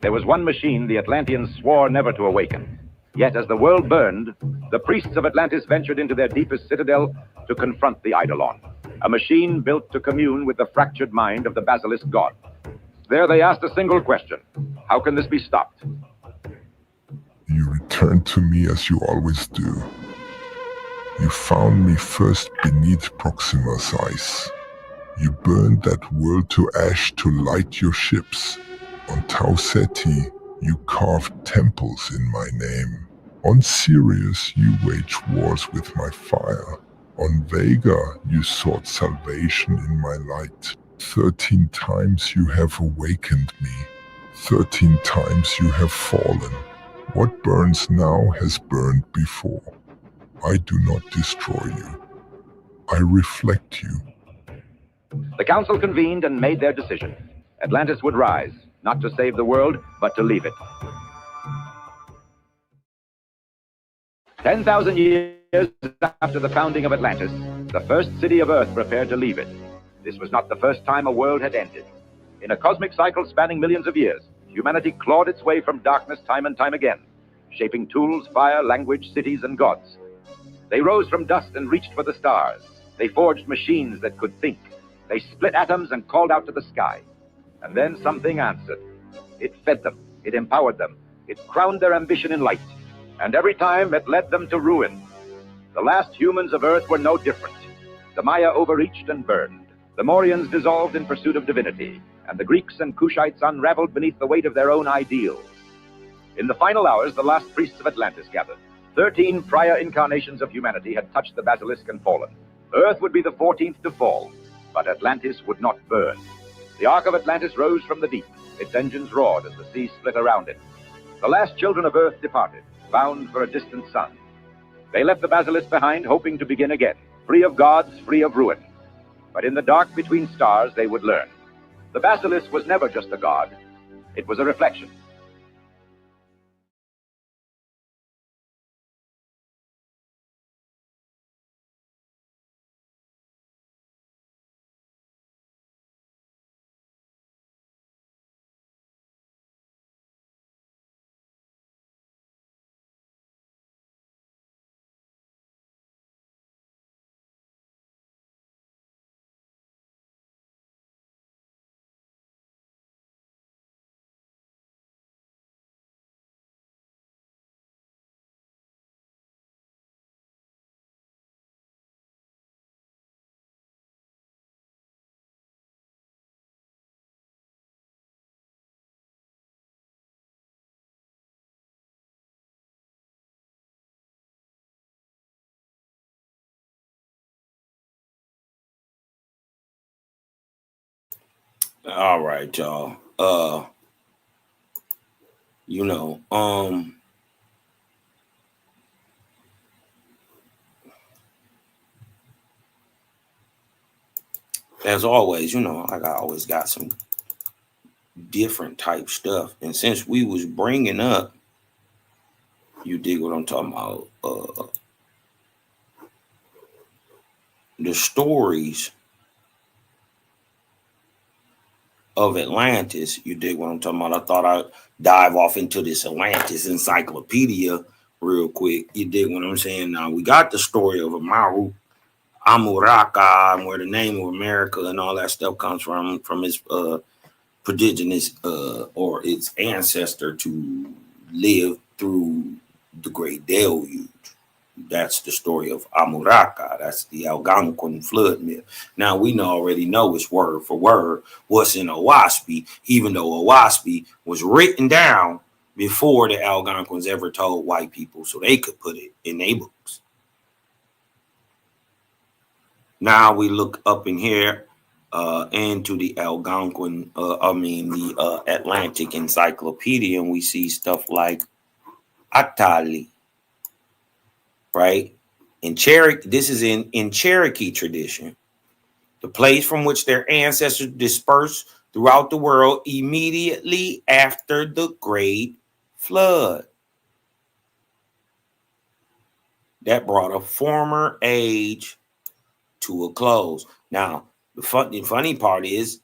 There was one machine the Atlanteans swore never to awaken. Yet as the world burned, the priests of Atlantis ventured into their deepest citadel to confront the Eidolon, a machine built to commune with the fractured mind of the basilisk god. There they asked a single question: how can this be stopped? You returned to me as you always do. You found me first beneath Proxima's ice. You burned that world to ash to light your ships. On Tau Ceti, you carved temples in my name. On Sirius, you waged wars with my fire. On Vega, you sought salvation in my light. 13 times you have awakened me. 13 times you have fallen. What burns now has burned before. I do not destroy you. I reflect you. The council convened and made their decision. Atlantis would rise, not to save the world, but to leave it. 10,000 years after the founding of Atlantis, the first city of Earth prepared to leave it. This was not the first time a world had ended. In a cosmic cycle spanning millions of years, humanity clawed its way from darkness time and time again, shaping tools, fire, language, cities, and gods. They rose from dust and reached for the stars. They forged machines that could think. They split atoms and called out to the sky. And then something answered. It fed them. It empowered them. It crowned their ambition in light. And every time it led them to ruin. The last humans of Earth were no different. The Maya overreached and burned. The Mauryans dissolved in pursuit of divinity. And the Greeks and Kushites unraveled beneath the weight of their own ideals. In the final hours, the last priests of Atlantis gathered. 13 prior incarnations of humanity had touched the basilisk and fallen. Earth would be the 14th to fall, but Atlantis would not burn. The Ark of Atlantis rose from the deep. Its engines roared as the sea split around it. The last children of Earth departed, bound for a distant sun. They left the basilisk behind, hoping to begin again, free of gods, free of ruin. But in the dark between stars, they would learn. The basilisk was never just a god. It was a reflection. All right, y'all. You know, as always, you know, I always got some different type stuff. And since we was bringing up, you dig what I'm talking about, the stories of Atlantis, you dig what I'm talking about. I thought I'd dive off into this Atlantis encyclopedia real quick. You dig what I'm saying? Now we got the story of Amaru Amuraka, and where the name of America and all that stuff comes from its prodigious or its ancestor to live through the Great Deluge. That's the story of Amuraka. That's the Algonquin flood myth. Now we already know it's word for word what's in Owaspy, even though Owaspy was written down before the Algonquins ever told white people so they could put it in their books. Now we look up in here into the Algonquin, the Atlantic Encyclopedia, and we see stuff like Atali, right? In Cherokee, this is in Cherokee tradition, the place from which their ancestors dispersed throughout the world immediately after the Great Flood. That brought a former age to a close. Now, the funny part is,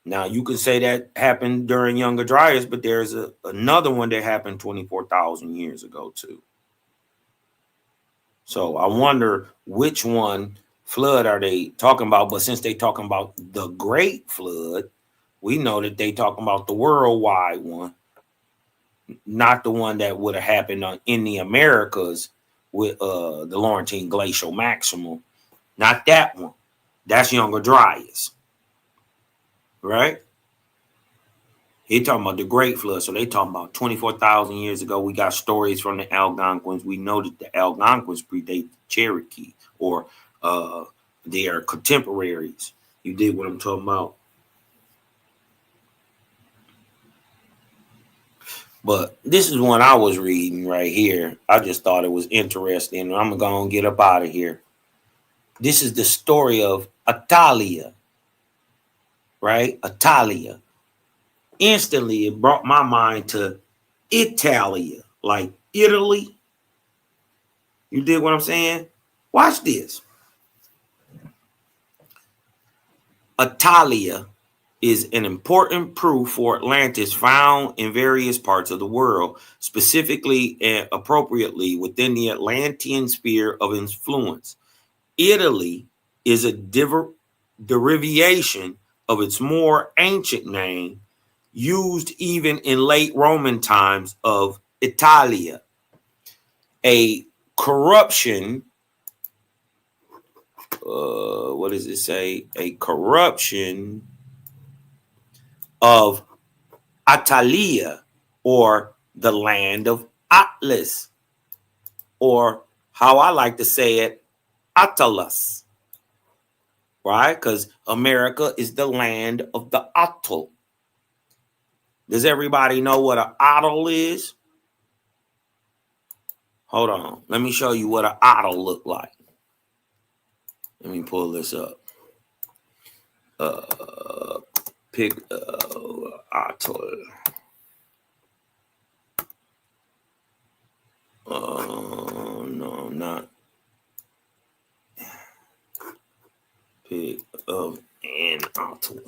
now you could say that happened during Younger Dryas, but there's another one that happened 24,000 years ago too. So I wonder which one flood are they talking about? But since they talking about the Great Flood, we know that they talking about the worldwide one, not the one that would have happened in the Americas with the Laurentine Glacial Maximum. Not that one. That's Younger Dryas, right? He talking about the Great Flood. So they talking about 24,000 years ago. We got stories from the Algonquins. We know that the Algonquins predate the Cherokee or their contemporaries. You dig what I'm talking about? But this is one I was reading right here. I just thought it was interesting. I'm going to get up out of here. This is the story of Italia, right? Italia. Instantly, it brought my mind to Italia, like Italy. You dig what I'm saying? Watch this. Italia is an important proof for Atlantis found in various parts of the world, specifically and appropriately within the Atlantean sphere of influence. Italy is a derivation of its more ancient name, used even in late Roman times, of Italia, a corruption. What does it say? A corruption of Atalia, or the land of Atlas, or how I like to say it, Atlas, right? Because America is the land of the Atl. Does everybody know what an Atl is? Hold on. Let me show you what an Atl look like. Let me pull this up. Pick Atl. No, not pig of an Atl.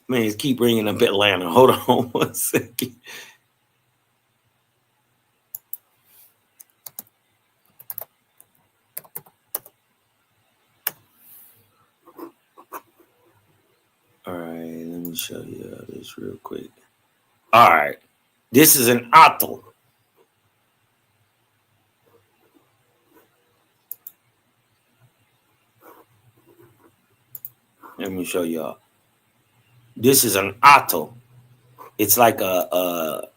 Man, keep bringing up Atlanta. Hold on 1 second. All right, let me show you this real quick. All right, this is an Atl. Let me show y'all. This is an Atl. It's like a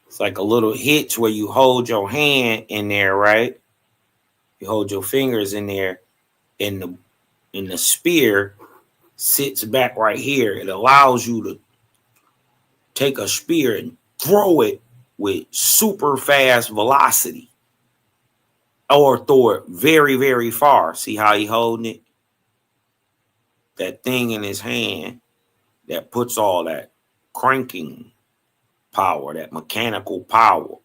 It's like a little hitch where you hold your hand in there, right? You hold your fingers in there, and the spear sits back right here. It allows you to take a spear and throw it with super fast velocity, or throw it very, very far. See how he holding it? That thing in his hand that puts all that cranking power, that mechanical power,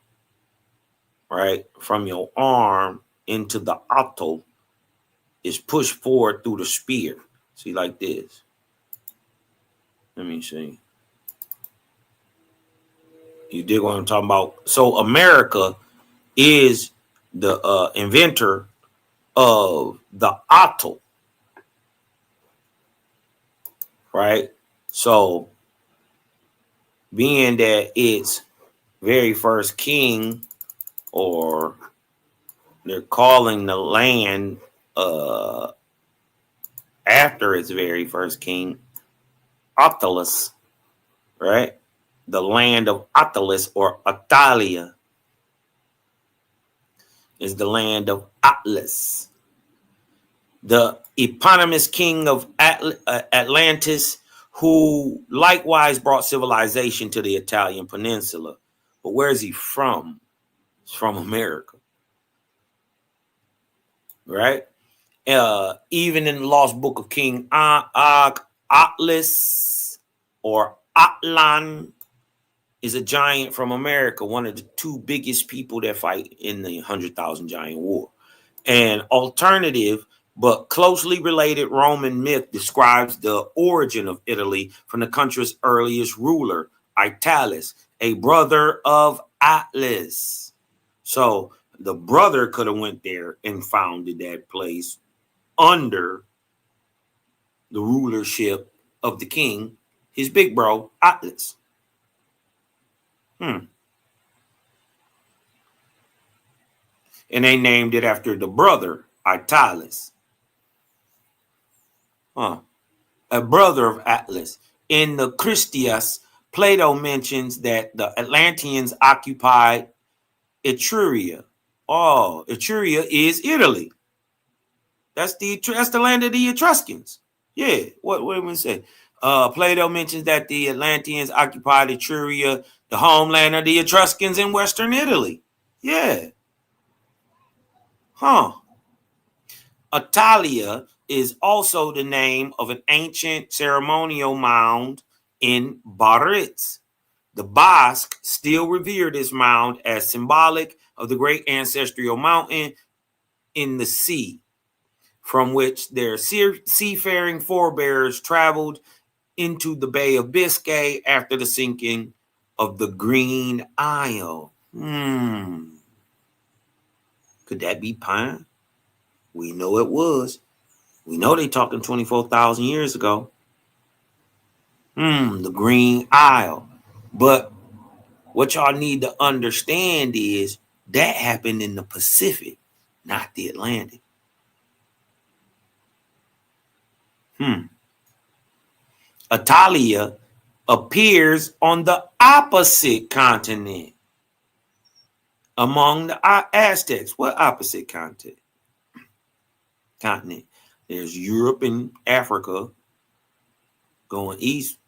right, from your arm into the otto, is pushed forward through the spear. See, like this. Let me see. You dig what I'm talking about? So America is the inventor of the otto, right? So being that its very first king, or they're calling the land after its very first king, Attalus, right? The land of Attalus, or Italia, is the land of Atlas. The eponymous king of Atlantis, who likewise brought civilization to the Italian peninsula. But where is he from? He's from America, right? Even in the Lost Book of King Atlas, or Atlan, is a giant from America, one of the two biggest people that fight in the 100,000 Giant War. An alternative but closely related Roman myth describes the origin of Italy from the country's earliest ruler, Italus, a brother of Atlas. So the brother could have went there and founded that place under the rulership of the king, his big bro, Atlas. And they named it after the brother, Italus. A brother of Atlas. In the Christias, Plato mentions that the Atlanteans occupied Etruria. Oh, Etruria is Italy. That's the land of the Etruscans. Yeah, what did we say? Plato mentions that the Atlanteans occupied Etruria, the homeland of the Etruscans in Western Italy. Yeah. Italia is also the name of an ancient ceremonial mound in Biarritz. The Basque still revere this mound as symbolic of the great ancestral mountain in the sea, from which their seafaring forebears traveled into the Bay of Biscay after the sinking of the Green Isle. Could that be Pine? We know it was. We know they talking 24,000 years ago. The Green Isle. But what y'all need to understand is that happened in the Pacific, not the Atlantic. Italia appears on the opposite continent among the Aztecs. What opposite continent? There's Europe and Africa going east,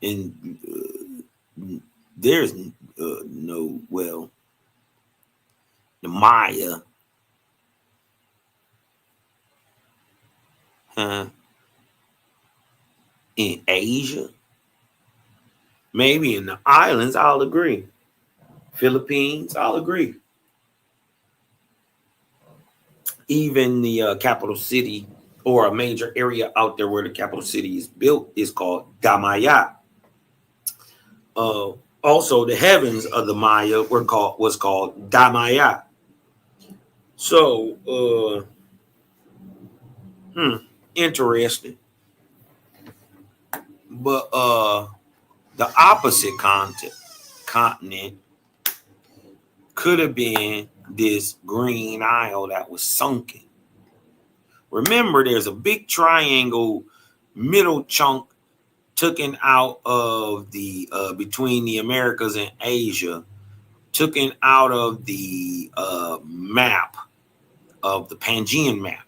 and there's the Maya. In Asia, maybe in the islands, I'll agree. Philippines, I'll agree. Even the capital city, or a major area out there where the capital city is built, is called Damaya. Also, the heavens of the Maya was called Damaya. So, interesting. But the opposite continent could have been this Green Isle that was sunken. Remember, there's a big triangle middle chunk taken out of the between the Americas and Asia, taken out of the map of the Pangean map.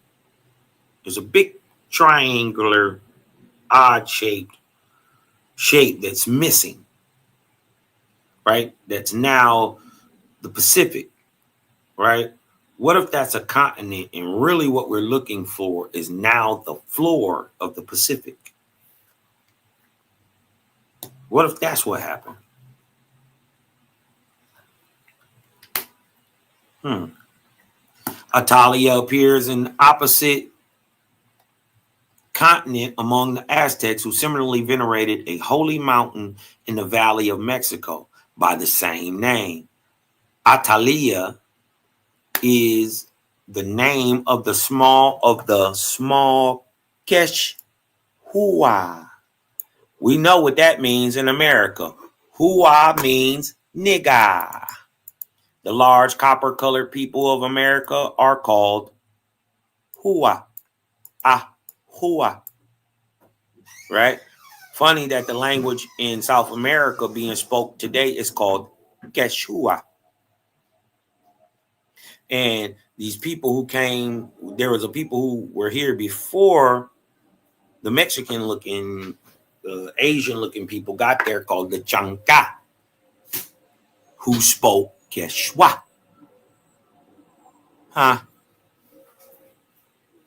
There's a big triangular, odd shape that's missing, right? That's now the Pacific, right? What if that's a continent and really what we're looking for is now the floor of the Pacific? What if that's what happened? Italia appears in opposite continent among the Aztecs, who similarly venerated a holy mountain in the Valley of Mexico by the same name. Atalia is the name of the small Quechua. We know what that means in America. Hua means nigga. The large copper-colored people of America are called Hua. Hua. Right? Funny that the language in South America being spoke today is called Quechua. And these people who came, there was a people who were here before the Mexican-looking, Asian-looking people got there called the Chanca, who spoke Quechua.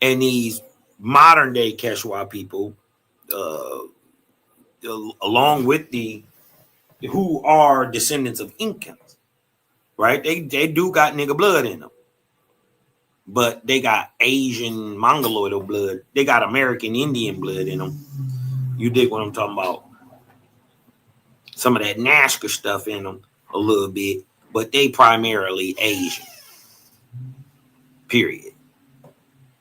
And these modern-day Quechua people, along with who are descendants of Incans, right? They do got nigga blood in them. But they got Asian Mongoloid blood. They got American Indian blood in them. You dig what I'm talking about? Some of that Nazca stuff in them a little bit, but they primarily Asian. Period.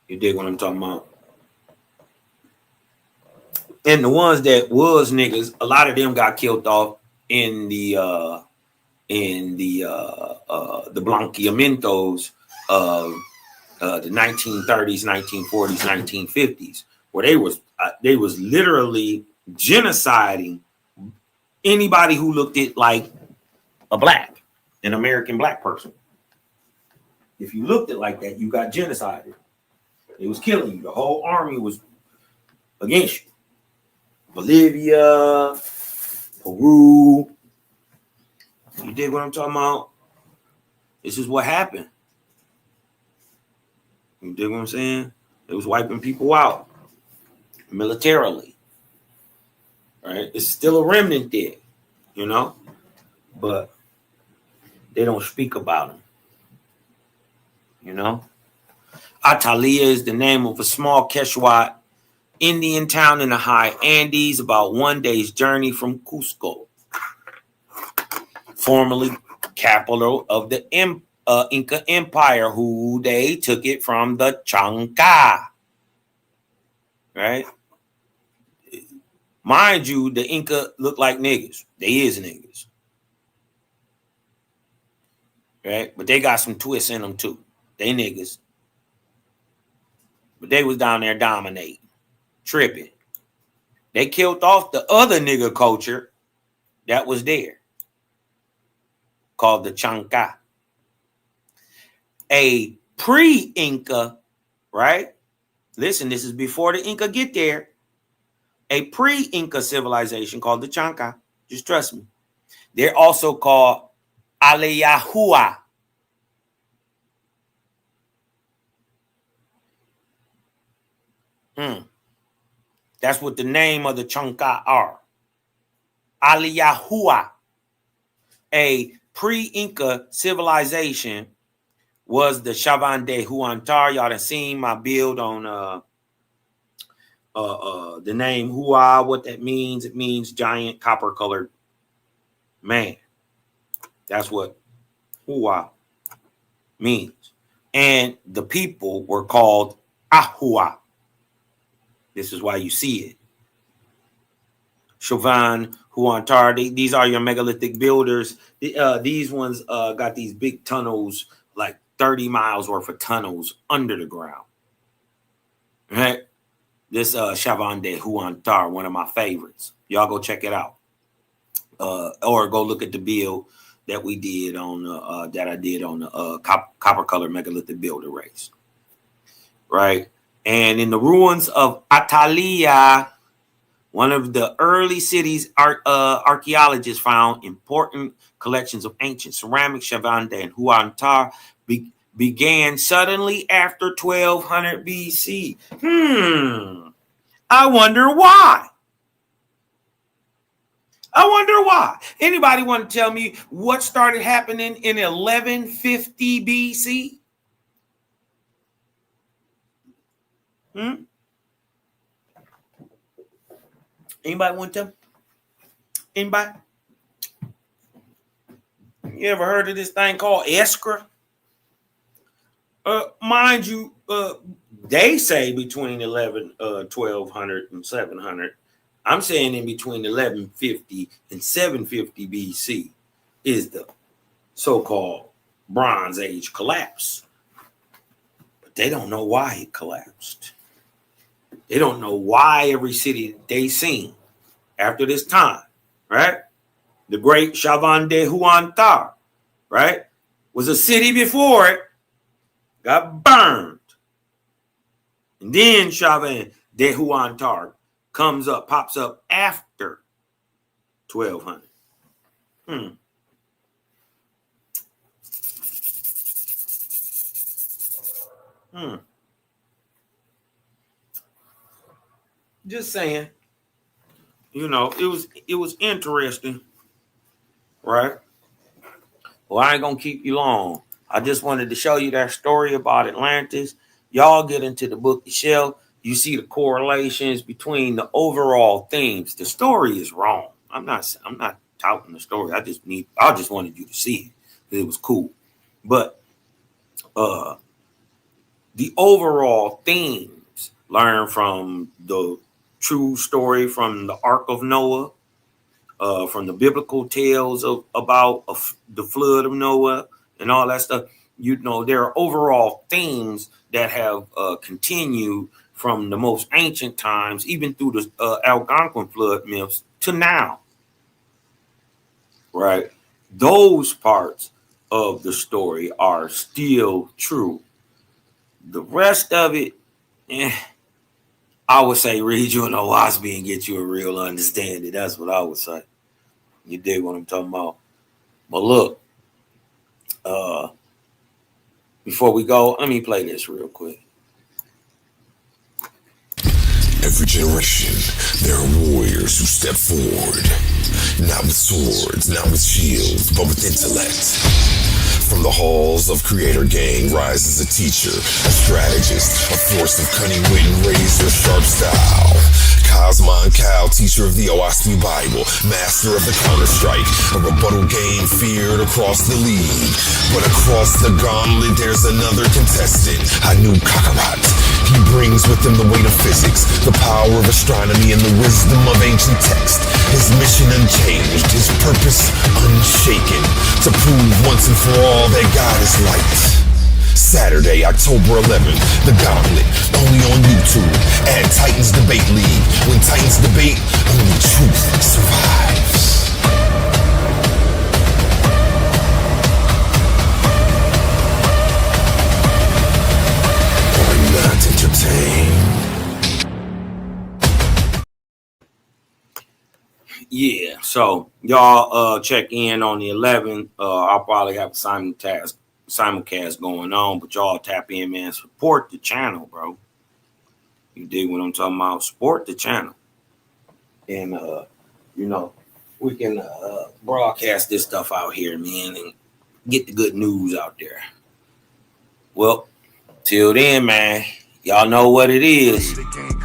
You dig what I'm talking about? And the ones that was niggas, a lot of them got killed off in the blanqueamientos of the 1930s, 1940s, 1950s, where they was literally genociding anybody who looked it like an American black person. If you looked it like that, you got genocided. It was killing you. The whole army was against you. Bolivia, Peru. You dig what I'm talking about? This is what happened. You dig what I'm saying? It was wiping people out militarily. Right? It's still a remnant there, you know? But they don't speak about them. You know? Atalia is the name of a small Quechua Indian town in the high Andes, about 1 day's journey from Cusco, formerly capital of the Inca Empire, who they took it from the Chanca. Right? Mind you, the Inca look like niggas. They is niggas. Right? But they got some twists in them too. They niggas. But they was down there dominating, tripping. They killed off the other nigga culture that was there, called the Chanca. A pre-Inca, right? Listen, this is before the Inca get there. A pre-Inca civilization called the Chanca. Just trust me. They're also called Aliyahua. That's what the name of the Chanca are. Aliyahua. A pre-Inca civilization was the Chavan de Huantar. Y'all done seen my build on the name Hua, what that means. It means giant copper-colored man. That's what Hua means. And the people were called Ahua. This is why you see it. Chavan, Huantar, these are your megalithic builders. These ones got these big tunnels, like 30 miles worth of tunnels under the ground. Right? This Chavan de Huantar, one of my favorites. Y'all go check it out. Or go look at the build. that we did on the that I did on the copper color megalithic builder race, right? And in the ruins of Atalia, one of the early cities, archaeologists found important collections of ancient ceramics. Shavande and Huantar began suddenly after 1200 BC. I wonder why. I wonder why. Anybody want to tell me what started happening in 1150 BC? Anybody want to tell me? Anybody? You ever heard of this thing called Escra? Mind you, they say between 1200 and 700. I'm saying in between 1150 and 750 BC is the so-called Bronze Age collapse. But they don't know why it collapsed. They don't know why every city they seen after this time, right? The great Chavan de Huantar, right, was a city before it, got burned. And then Chavan de Huantar pops up after 1200. Just saying, you know, it was interesting, right? Well, I ain't gonna keep you long. I just wanted to show you that story about Atlantis. Y'all get into the book, The Shell. You see the correlations between the overall themes. The story is wrong. I'm not touting the story. I just wanted you to see it because it was cool. But the overall themes learn from the true story from the Ark of Noah, from the biblical tales about the flood of Noah and all that stuff. You know, there are overall themes that have continued from the most ancient times, even through the Algonquin flood myths to now, right? Those parts of the story are still true. The rest of it, I would say read you an Owasby and get you a real understanding. That's what I would say. You dig what I'm talking about? But look, before we go, let me play this real quick. Every generation, there are warriors who step forward, not with swords, not with shields, but with intellect. From the halls of Creator Gang rises a teacher, a strategist, a force of cunning wit and razor-sharp style. Cosmon Cal, teacher of the Owasby Bible, master of the Counter-Strike, a rebuttal game feared across the league. But across the gauntlet, there's another contestant, Anu Kakarat. He brings with him the weight of physics, the power of astronomy, and the wisdom of ancient text. His mission unchanged, his purpose unshaken, to prove once and for all that God is light. Saturday, October 11th, The Gauntlet, only on YouTube. Add Titans Debate League. When Titans debate, only truth survives. Are not entertained? Yeah, so y'all check in on the 11th. I'll probably have a simulcast going on, but y'all tap in, man. Support the channel, bro. You dig what I'm talking about? Support the channel. And you know, we can broadcast this stuff out here, man, and get the good news out there. Well, till then, man, y'all know what it is. Creator can't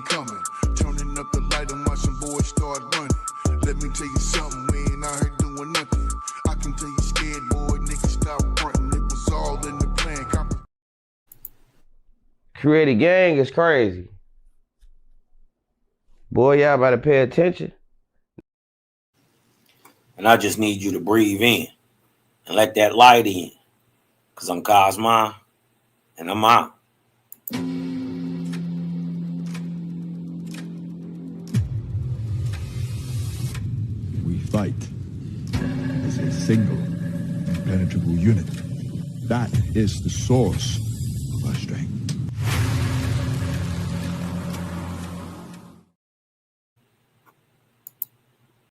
coming. Turning up the light and watching boys start running. Let me tell you something, we ain't out here doing nothing. I can tell you scared, boy, niggas stop fronting. It was all in the plan. Creator Gang is crazy. Boy, y'all better pay attention. And I just need you to breathe in and let that light in. Because I'm Cosma and I'm out. We fight. single, impenetrable unit. That is the source of our strength.